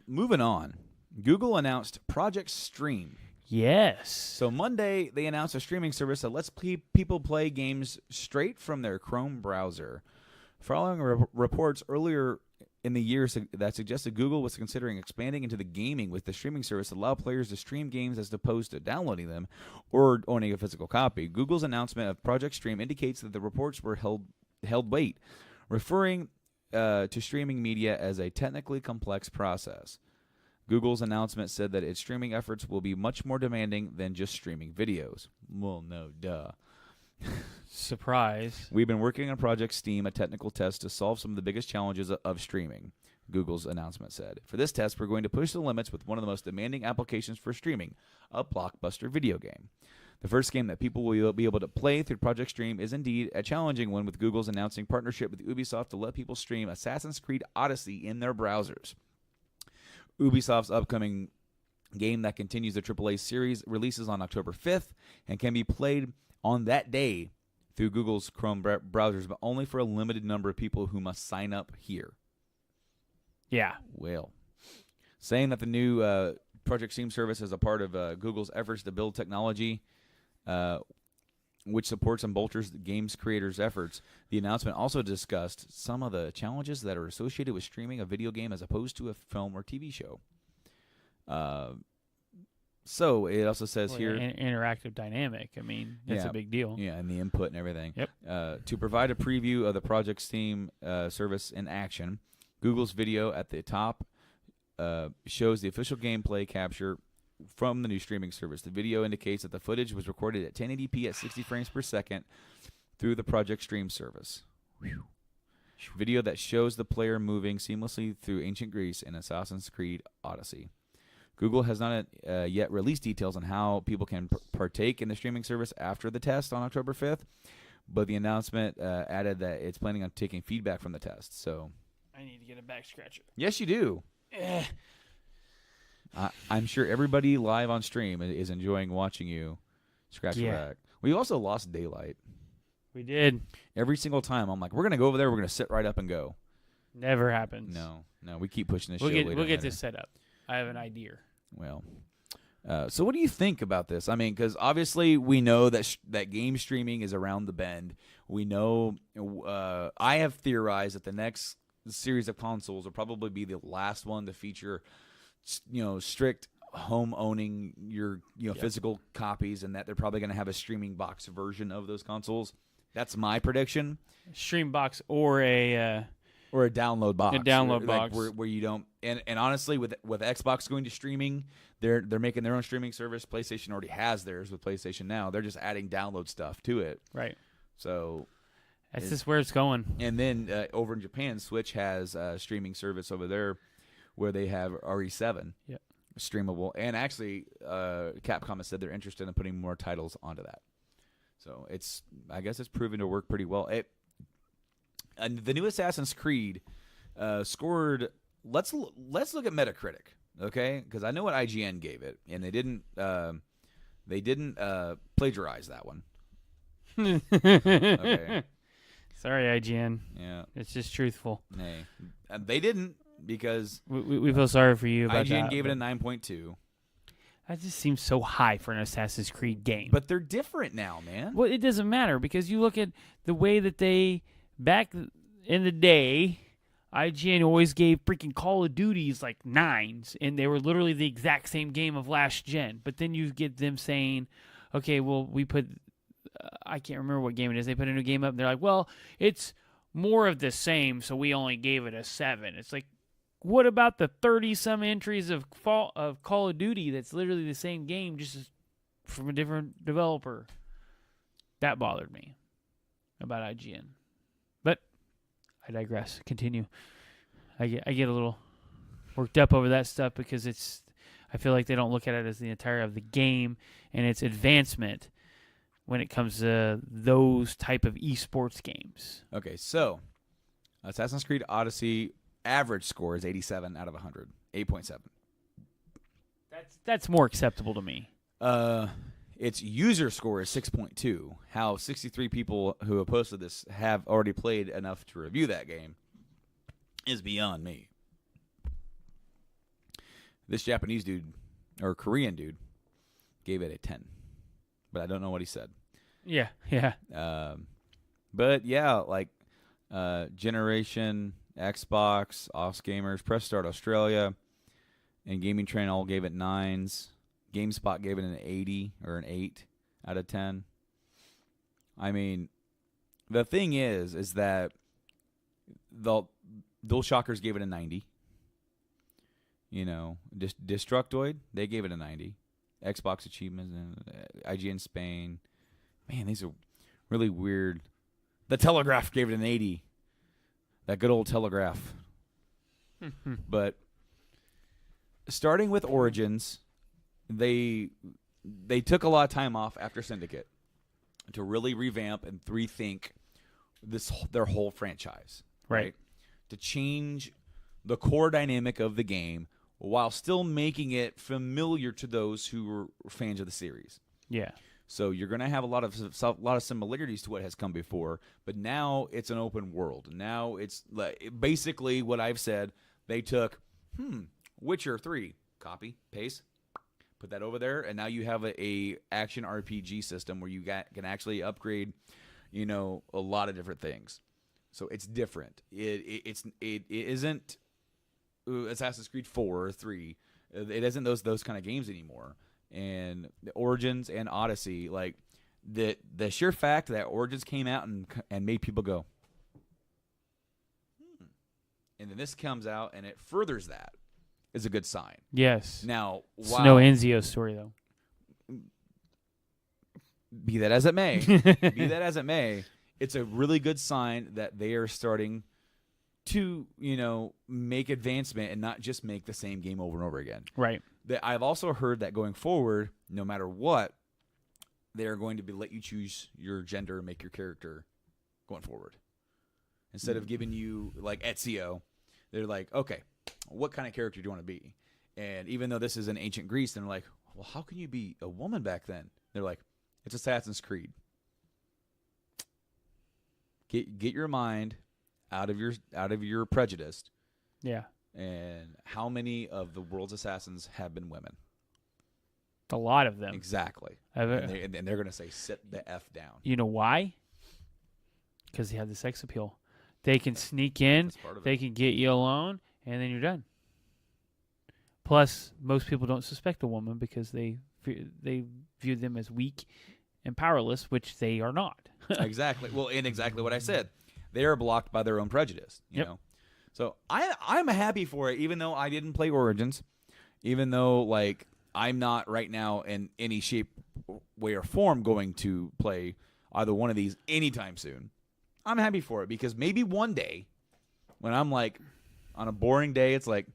moving on, Google announced Project Stream. Yes. So Monday, they announced a streaming service that lets people play games straight from their Chrome browser. Following reports earlier in the year that suggested Google was considering expanding into the gaming with the streaming service that allow players to stream games as opposed to downloading them or owning a physical copy. Google's announcement of Project Stream indicates that the reports were held weight, referring to streaming media as a technically complex process. Google's announcement said that its streaming efforts will be much more demanding than just streaming videos. Well, no, duh. Surprise. We've been working on Project Steam, a technical test to solve some of the biggest challenges of streaming, Google's announcement said. For this test, we're going to push the limits with one of the most demanding applications for streaming, a blockbuster video game. The first game that people will be able to play through Project Stream is indeed a challenging one, with Google's announcing partnership with Ubisoft to let people stream Assassin's Creed Odyssey in their browsers. Ubisoft's upcoming game that continues the AAA series releases on October 5th and can be played on that day through Google's Chrome browsers, but only for a limited number of people who must sign up here. Yeah. Well, saying that the new Project Steam service is a part of Google's efforts to build technology which supports and bolsters the games creators' efforts. The announcement also discussed some of the challenges that are associated with streaming a video game as opposed to a film or TV show. So it also says here... interactive dynamic. I mean, that's a big deal. Yeah, and the input and everything. Yep. To provide a preview of the Project Steam service in action, Google's video at the top shows the official gameplay capture from the new streaming service. The video indicates that the footage was recorded at 1080p at 60 frames per second through the Project Stream service. Whew. Video that shows the player moving seamlessly through ancient Greece in Assassin's Creed Odyssey. Google has not yet released details on how people can partake in the streaming service after the test on October 5th, but the announcement added that it's planning on taking feedback from the test. So, I need to get a back scratcher. Yes, you do. I'm sure everybody live on stream is enjoying watching you scratch your back. We also lost daylight. We did. Every single time, I'm like, we're going to go over there, we're going to sit right up and go. Never happens. No, we keep pushing this we'll show. We'll get this set up. I have an idea. Well, so what do you think about this? I mean, because obviously we know that game streaming is around the bend. We know, I have theorized that the next series of consoles will probably be the last one to feature, strict home owning your physical copies, and that they're probably going to have a streaming box version of those consoles. That's my prediction. Stream box or a Or a download box. A download like box. where you don't. And honestly, with Xbox going to streaming, they're making their own streaming service. PlayStation already has theirs with PlayStation Now. They're just adding download stuff to it. Right. So that's just where it's going. And then over in Japan, Switch has a streaming service over there where they have RE7 streamable. And actually, Capcom has said they're interested in putting more titles onto that. So I guess it's proven to work pretty well. The new Assassin's Creed scored. Let's look at Metacritic, okay? Because I know what IGN gave it, and they didn't plagiarize that one. Okay. Sorry, IGN. Yeah, it's just truthful. Hey, they didn't because we feel sorry for you. About IGN that, gave it a 9.2. That just seems so high for an Assassin's Creed game. But they're different now, man. Well, it doesn't matter because you look at the way that they back in the day. IGN always gave freaking Call of Duties like 9s, and they were literally the exact same game of last gen. But then you get them saying, okay, well, we put, I can't remember what game it is. They put a new game up, and they're like, well, it's more of the same, so we only gave it a 7. It's like, what about the 30-some entries of Call of Duty that's literally the same game, just from a different developer? That bothered me about IGN. But I digress. Continue. I get a little worked up over that stuff because I feel like they don't look at it as the entirety of the game and its advancement when it comes to those type of esports games. Okay, so Assassin's Creed Odyssey average score is 87 out of 100, 8.7. That's more acceptable to me. Its user score is 6.2. How 63 people who have posted this have already played enough to review that game is beyond me. This Japanese dude, or Korean dude, gave it a 10. But I don't know what he said. Yeah. But yeah, like Generation, Xbox, Os Gamers, Press Start Australia, and Gaming Train all gave it 9s. GameSpot gave it an 80 or an 8 out of 10. I mean, the thing is that the DualShockers gave it a 90. You know, Destructoid, they gave it a 90. Xbox Achievements, IGN Spain. Man, these are really weird. The Telegraph gave it an 80. That good old Telegraph. But starting with Origins, they took a lot of time off after Syndicate to really revamp and rethink their whole franchise. Right. To change the core dynamic of the game while still making it familiar to those who were fans of the series. Yeah. So you're going to have a lot of similarities to what has come before, but now it's an open world. Now it's basically what I've said. They took Witcher 3, copy, paste, put that over there, and now you have a action RPG system where you can actually upgrade, a lot of different things. So it's different. It isn't Assassin's Creed 4 or 3. It isn't those kind of games anymore. And the Origins and Odyssey, like the sheer fact that Origins came out and made people go, and then this comes out and it furthers that, is a good sign. Yes. Now, it's no Ezio story though. Be that as it may, it's a really good sign that they are starting to, make advancement and not just make the same game over and over again. Right. I've also heard that going forward, no matter what, they're going to let you choose your gender and make your character going forward. Instead of giving you, like, Ezio, they're like, okay, what kind of character do you want to be? And even though this is in ancient Greece, they're like, well, how can you be a woman back then? They're like, it's Assassin's Creed. Get your mind out of your prejudice. Yeah. And how many of the world's assassins have been women? A lot of them. Exactly. And they're going to say, sit the F down. You know why? Because they have the sex appeal. They can sneak in, they can get you alone, and then you're done. Plus, most people don't suspect a woman because they view them as weak and powerless, which they are not. Exactly. Well, and exactly what I said. They are blocked by their own prejudice. You know. So I'm happy for it, even though I didn't play Origins, even though like I'm not right now in any shape, way, or form going to play either one of these anytime soon. I'm happy for it because maybe one day when I'm like on a boring day, it's like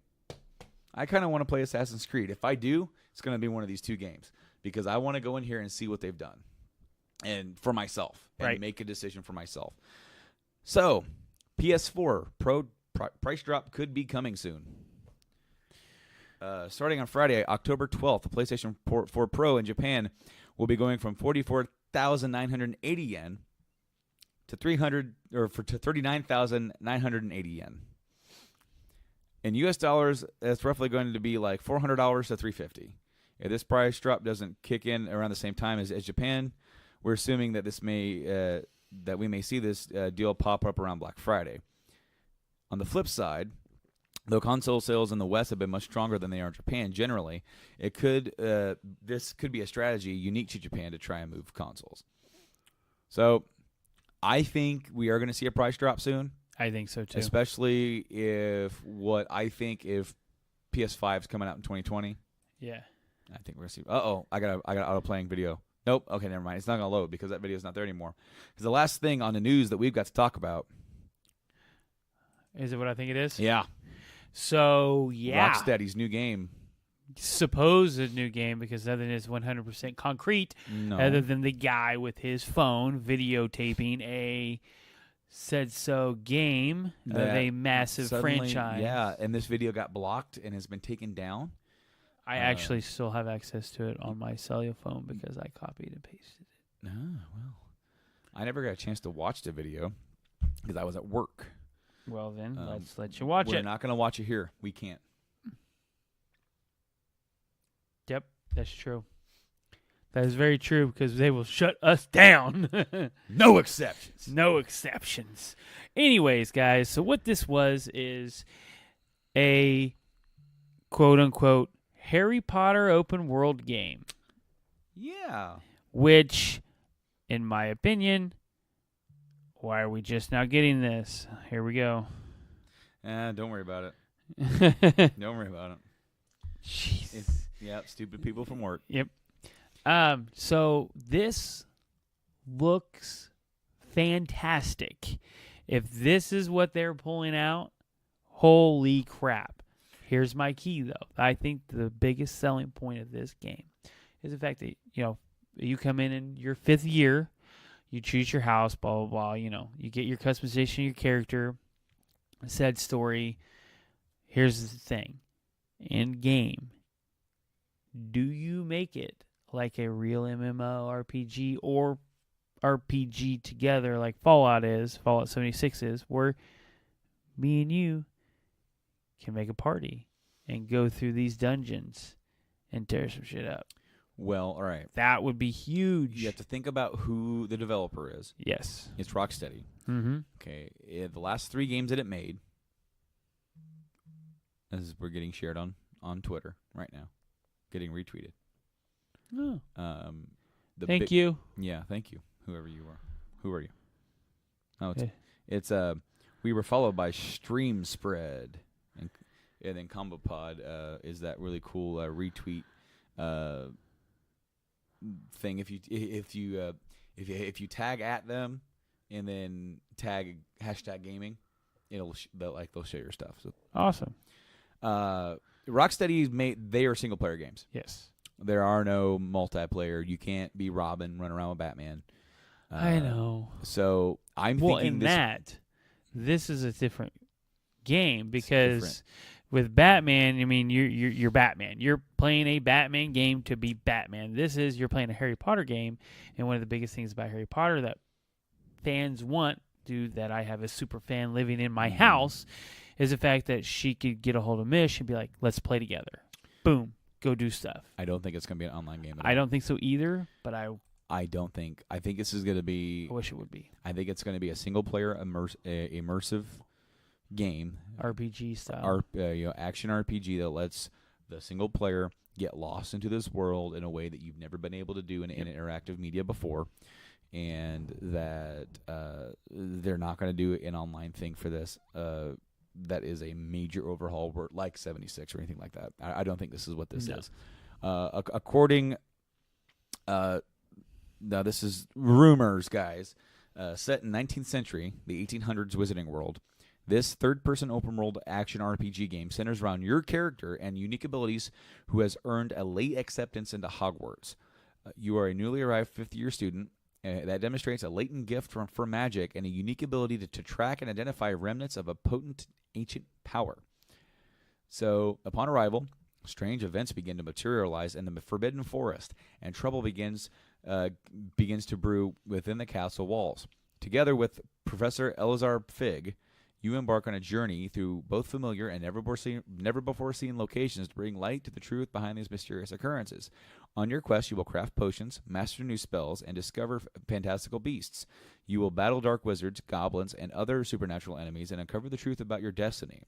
I kind of want to play Assassin's Creed. If I do, it's going to be one of these two games because I want to go in here and see what they've done and for myself and make a decision for myself. So PS4 Pro price drop could be coming soon. Starting on Friday, October 12th, the PlayStation 4 Pro in Japan will be going from 44,980 yen to 39,980 yen. In US dollars, that's roughly going to be like $400 to $350. If this price drop doesn't kick in around the same time as Japan, we're assuming that we may see this deal pop up around Black Friday. On the flip side, though console sales in the West have been much stronger than they are in Japan generally, this could be a strategy unique to Japan to try and move consoles. So I think we are going to see a price drop soon. I think so too. Especially if PS5 is coming out in 2020. Yeah. I think we're going to see. I got auto playing video. Nope. Okay, never mind. It's not going to load because that video is not there anymore. Because the last thing on the news that we've got to talk about. Is it what I think it is? Yeah. So, yeah. Rocksteady's new game. Supposed new game because nothing is 100% concrete other than the guy with his phone videotaping a said-so game of a massive franchise. Yeah, and this video got blocked and has been taken down. I actually still have access to it on my cellular phone because I copied and pasted it. Oh, well. I never got a chance to watch the video because I was at work. Well, then, let's let you watch it. We're not going to watch it here. We can't. Yep, that's true. That is very true because they will shut us down. No exceptions. No exceptions. Anyways, guys, so what this was is a quote-unquote Harry Potter open world game. Yeah. Which, in my opinion, why are we just now getting this? Here we go. Don't worry about it. Don't worry about it. Jeez. Yep, stupid people from work. Yep. So this looks fantastic. If this is what they're pulling out, holy crap. Here's my key, though. I think the biggest selling point of this game is the fact that, you come in your 5th year, you choose your house, blah, blah, blah. You get your customization of your character, said story. Here's the thing. In game, do you make it like a real MMORPG or RPG together like Fallout 76 is, where me and you can make a party and go through these dungeons and tear some shit up? Well, all right. That would be huge. You have to think about who the developer is. Yes. It's Rocksteady. Mm-hmm. Okay. The last 3 games that it made, as we're getting shared on Twitter right now, getting retweeted. Oh. Thank you. Yeah, thank you. Whoever you are. Who are you? Oh, it's we were followed by Stream Spread, and then Combo Pod is that really cool retweet thing. If you tag at them and then tag #gaming, they'll show your stuff. So awesome. Rocksteady they are single player games. Yes. There are no multiplayer. You can't be Robin, run around with Batman. I know. So I'm thinking this is a different game because with Batman, I mean you're Batman. You're playing a Batman game to be Batman. You're playing a Harry Potter game, and one of the biggest things about Harry Potter that fans want, that I have a super fan living in my house, is the fact that she could get a hold of Mish and be like, let's play together. Boom. Go do stuff. I don't think it's going to be an online game at all. I don't think so either, but I think this is going to be... I wish it would be. I think it's going to be a single-player immersive game. RPG style. Action RPG that lets the single player get lost into this world in a way that you've never been able to do in interactive media before. And that they're not going to do an online thing for this that is a major overhaul, like 76 or anything like that. I don't think this is what this is. According, now this is rumors, guys. Set in 19th century, the 1800s Wizarding World. This third-person open-world action RPG game centers around your character and unique abilities who has earned a late acceptance into Hogwarts. You are a newly arrived fifth-year student that demonstrates a latent gift for magic and a unique ability to track and identify remnants of a potent ancient power. So, upon arrival, strange events begin to materialize in the Forbidden Forest, and trouble begins to brew within the castle walls. Together with Professor Elazar Fig, you embark on a journey through both familiar and never before seen locations to bring light to the truth behind these mysterious occurrences. On your quest, you will craft potions, master new spells, and discover fantastical beasts. You will battle dark wizards, goblins, and other supernatural enemies and uncover the truth about your destiny.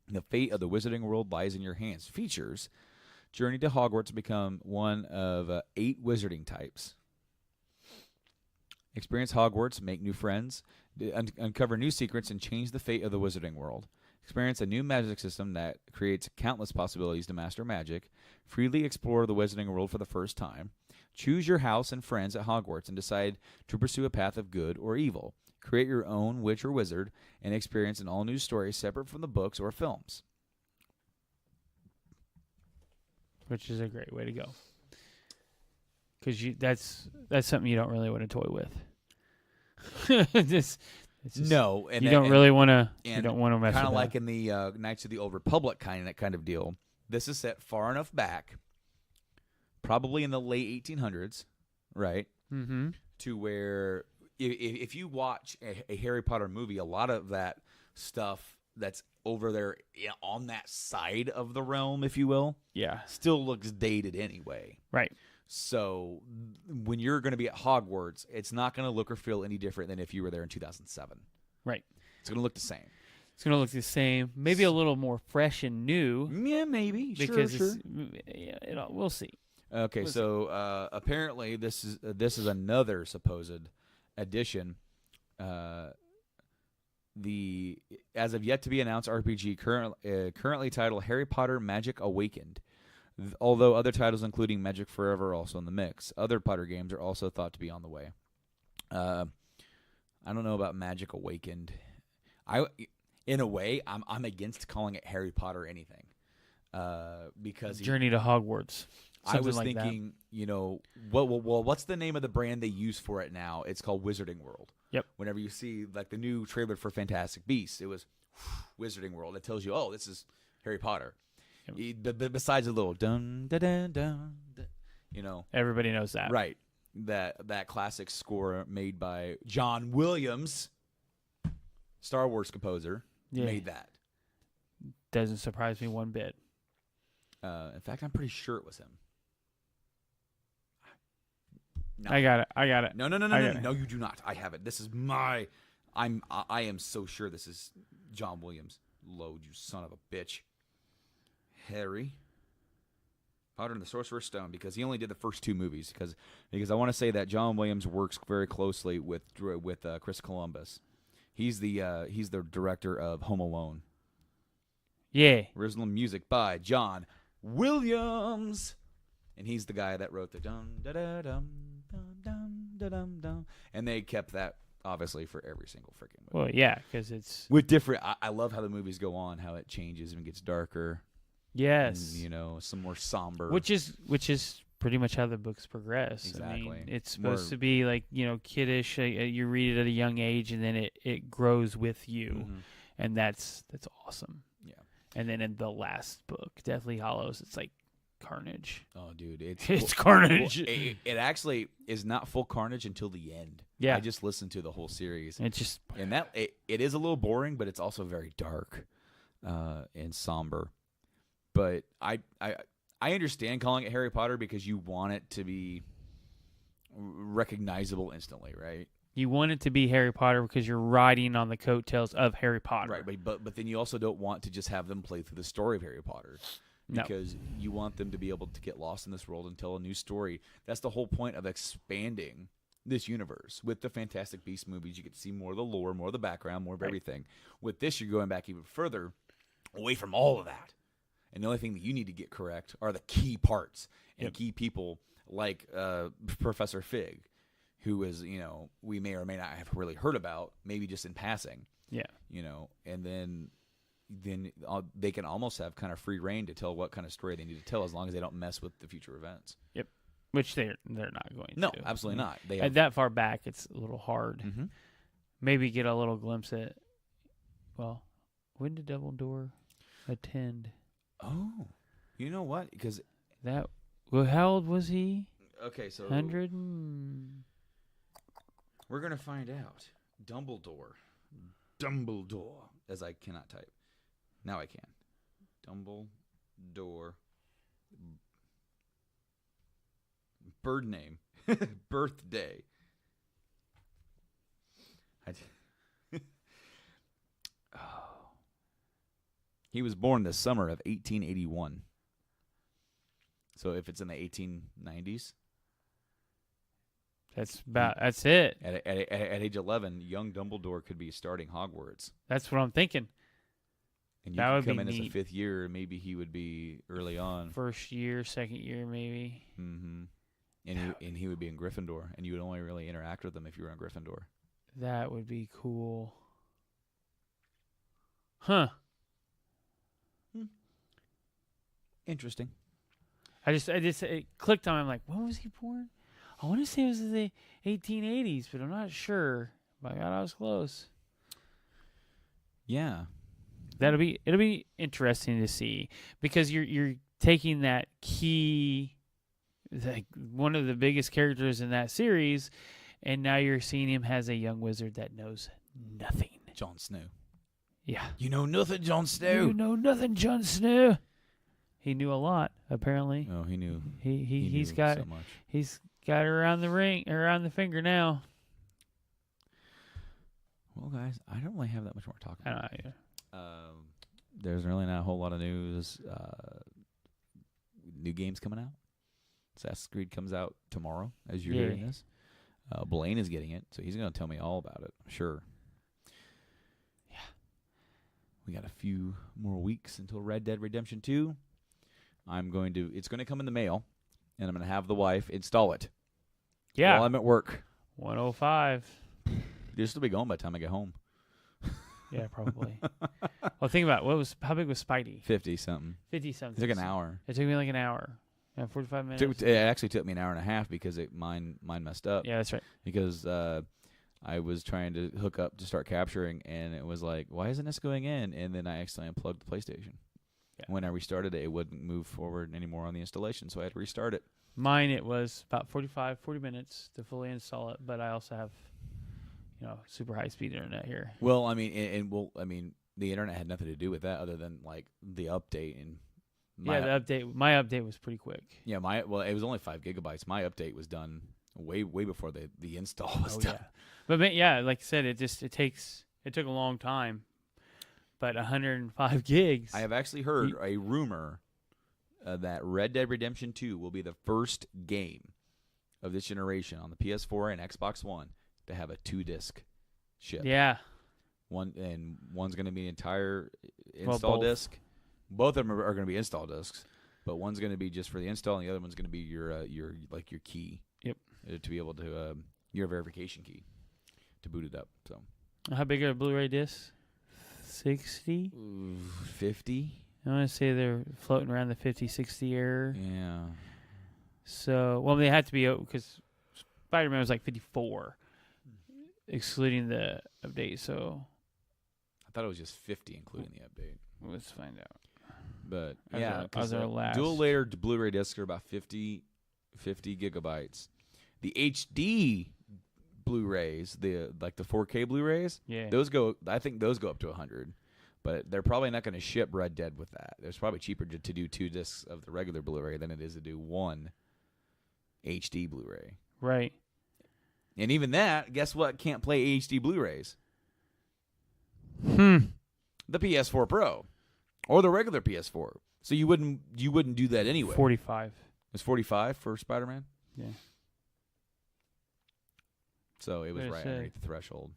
The fate of the Wizarding World lies in your hands. Features: journey to Hogwarts to become one of 8 wizarding types. Experience Hogwarts, make new friends, uncover new secrets, and change the fate of the Wizarding World. Experience a new magic system that creates countless possibilities to master magic. Freely explore the Wizarding World for the first time. Choose your house and friends at Hogwarts and decide to pursue a path of good or evil. Create your own witch or wizard and experience an all-new story separate from the books or films. Which is a great way to go. Because that's something you don't really want to toy with. No, and you don't really want to. You don't want to mess with kind of that. like in the Knights of the Old Republic kind of deal. This is set far enough back, probably in the late 1800s, right? Mm-hmm. To where if you watch a Harry Potter movie, a lot of that stuff that's over there on that side of the realm, if you will, still looks dated anyway. Right. So when you're going to be at Hogwarts, it's not going to look or feel any different than if you were there in 2007. Right. It's going to look the same. It's going to look the same. Maybe a little more fresh and new. Yeah, maybe. Because sure. We'll see. Okay, apparently this is another supposed addition. The as of yet to be announced RPG currently titled Harry Potter Magic Awakened. Although other titles, including Magic Forever, are also in the mix. Other Potter games are also thought to be on the way. I don't know about Magic Awakened. In a way, I'm against calling it Harry Potter anything. Because Journey to Hogwarts. I was like thinking, what's the name of the brand they use for it now? It's called Wizarding World. Yep. Whenever you see like the new trailer for Fantastic Beasts, it was Wizarding World. It tells you, oh, this is Harry Potter. Besides a little dun dun dun dun, everybody knows that, right? That classic score made by John Williams, Star Wars composer, made that. Doesn't surprise me one bit. In fact, I'm pretty sure it was him. No. I got it. No, you do not. I have it. This is my. I am so sure this is John Williams. Load, you son of a bitch. Harry Potter and the Sorcerer's Stone, because he only did the first 2 movies. Because I want to say that John Williams works very closely with Chris Columbus. He's the director of Home Alone. Yeah. Original music by John Williams, and he's the guy that wrote the dum da da dum dum dum da dum dum, and they kept that obviously for every single freaking movie. Well, yeah, because it's with different. I love how the movies go on, how it changes and gets darker. Yes, and, some more somber. Which is pretty much how the books progress. Exactly. I mean, it's supposed to be like kiddish. You read it at a young age, and then it grows with you, and that's awesome. Yeah. And then in the last book, Deathly Hallows, it's like carnage. Oh, dude, it's carnage. It actually is not full carnage until the end. Yeah. I just listened to the whole series. It's just and it is a little boring, but it's also very dark, and somber. But I understand calling it Harry Potter because you want it to be recognizable instantly, right? You want it to be Harry Potter because you're riding on the coattails of Harry Potter. Right, but then you also don't want to just have them play through the story of Harry Potter. Because you want them to be able to get lost in this world and tell a new story. That's the whole point of expanding this universe. With the Fantastic Beasts movies, you get to see more of the lore, more of the background, more of everything. With this, you're going back even further away from all of that. And the only thing that you need to get correct are the key parts and key people like Professor Fig, who is, we may or may not have really heard about, maybe just in passing. Yeah. And then they can almost have kind of free reign to tell what kind of story they need to tell as long as they don't mess with the future events. Yep. Which they're not going to. No, absolutely not. They have, at that far back, it's a little hard. Mm-hmm. Maybe get a little glimpse at, well, when did Dumbledore attend? Oh, you know what? Because how old was he? Okay, so 100 we're going to find out. Dumbledore, as I cannot type. Now I can. Dumbledore. Bird name. Birthday. He was born the summer of 1881. So if it's in the 1890s. That's it. At age 11, young Dumbledore could be starting Hogwarts. That's what I'm thinking. And you could come in as a fifth year, maybe he would be early on. First year, second year, maybe. Mm-hmm. And he would be in Gryffindor, and you would only really interact with him if you were in Gryffindor. That would be cool. Huh. Interesting. It clicked on me. I'm like, when was he born? I want to say it was in the 1880s, but I'm not sure. My God, I was close. Yeah. It'll be interesting to see because you're taking that key, like one of the biggest characters in that series, and now you're seeing him as a young wizard that knows nothing. Jon Snow. Yeah. You know nothing, Jon Snow. You know nothing, Jon Snow. He knew a lot, apparently. Oh, he knew. He's knew got so much. He's got it around the ring, around the finger now. Well, guys, I don't really have that much more to talk about. I don't know. Yeah. There's really not a whole lot of news. New games coming out. Assassin's Creed comes out tomorrow, as you're hearing this. Blaine is getting it, so he's going to tell me all about it, I'm sure. Yeah. We got a few more weeks until Red Dead Redemption 2. It's going to come in the mail, and I'm going to have the wife install it. Yeah. While I'm at work. 105. This will be going by the time I get home. Yeah, probably. Well, think about how big was Spidey? 50-something. 50-something. It took an hour. It took me like an hour. Yeah, 45 minutes. It actually took me an hour and a half because mine messed up. Yeah, that's right. Because I was trying to hook up to start capturing, and it was like, why isn't this going in? And then I accidentally unplugged the PlayStation. Yeah. When I restarted it, it wouldn't move forward anymore on the installation, so I had to restart it. Mine, it was about 40 minutes to fully install it, but I also have, super high-speed internet here. Well, I mean, the internet had nothing to do with that other than, like, the update. And my update was pretty quick. Yeah, it was only 5 gigabytes. My update was done way before the install was done. Yeah. But, yeah, like I said, it took a long time. But 105 gigs. I have actually heard a rumor that Red Dead Redemption 2 will be the first game of this generation on the PS4 and Xbox One to have a 2-disc ship. Yeah. One's going to be an entire install disc. Both of them are going to be install discs, but one's going to be just for the install, and the other one's going to be your key. Yep. To be able to your verification key to boot it up. So. How big are a Blu-ray discs? 60? 50. I want to say they're floating around the 50, 60 area. Yeah. So, well, they had to be, because Spider-Man was like 54, excluding the update, so. I thought it was just 50, including the update. Let's find out. But, yeah, last. Dual layer Blu-ray discs are about 50 gigabytes. The HD Blu-rays, the 4K Blu-rays, I think those go up to 100. But they're probably not going to ship Red Dead with that. It's probably cheaper to do 2 discs of the regular Blu-ray than it is to do 1 HD Blu-ray. Right. And even that, guess what? Can't play HD Blu-rays. The PS4 Pro or the regular PS4. So you wouldn't do that anyway. 45. It's 45 for Spider-Man? Yeah. So it was Very right sick. underneath the threshold.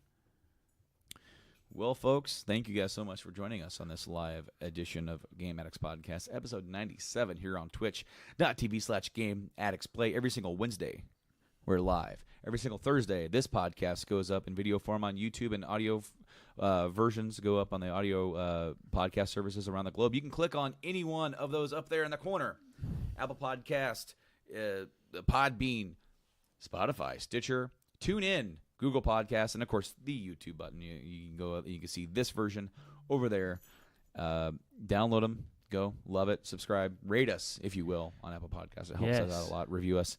Well, folks, thank you guys so much for joining us on this live edition of Game Addicts Podcast, episode 97 here on twitch.tv/Game Addicts Play every single Wednesday. We're live. Every single Thursday, this podcast goes up in video form on YouTube, and audio versions go up on the audio podcast services around the globe. You can click on any one of those up there in the corner. Apple Podcast, Podbean, Spotify, Stitcher, TuneIn, Google Podcasts, and, of course, the YouTube button. You can go up, you can see this version over there. Download them. Go. Love it. Subscribe. Rate us, if you will, on Apple Podcasts. It helps us out a lot. Review us.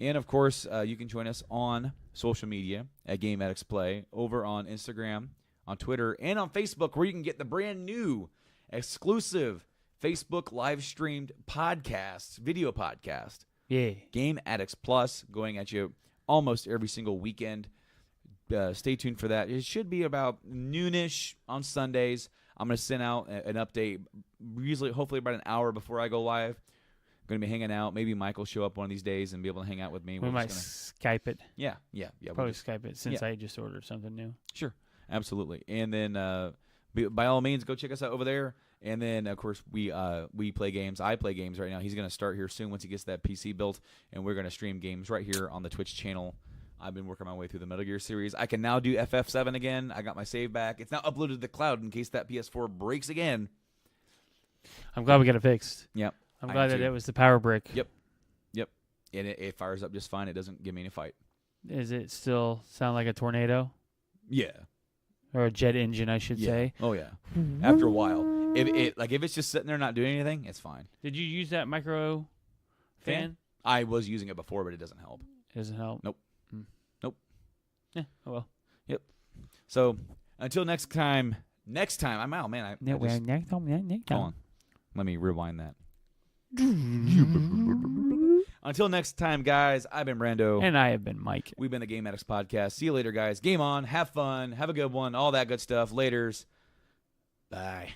And, of course, you can join us on social media at Game Addicts Play, over on Instagram, on Twitter, and on Facebook, where you can get the brand new exclusive Facebook live-streamed podcast, video podcast. Yeah. Game Addicts Plus, going at you almost every single weekend. Stay tuned for that. It should be about noonish on Sundays. I'm going to send out an update, usually, hopefully about an hour before I go live. I'm going to be hanging out. Maybe Mike will show up one of these days and be able to hang out with me. We might Skype it. Yeah. Probably Skype it since I just ordered something new. Sure, absolutely. And then, by all means, go check us out over there. And then, of course, we play games. I play games right now. He's going to start here soon once he gets that PC built, and we're going to stream games right here on the Twitch channel. I've been working my way through the Metal Gear series. I can now do FF7 again. I got my save back. It's now uploaded to the cloud in case that PS4 breaks again. I'm glad we got it fixed. Yep. I'm glad that it was the power brick. Yep. And it fires up just fine. It doesn't give me any fight. Does it still sound like a tornado? Yeah. Or a jet engine, I should say. Oh, yeah. After a while. If it's just sitting there not doing anything, it's fine. Did you use that micro fan? I was using it before, but it doesn't help. It doesn't help? Nope. Yeah, oh well. Yep. So, until next time, I'm out, man. Hold on. Let me rewind that. Until next time, guys, I've been Brando. And I have been Mike. We've been the Game Addicts Podcast. See you later, guys. Game on. Have fun. Have a good one. All that good stuff. Laters. Bye.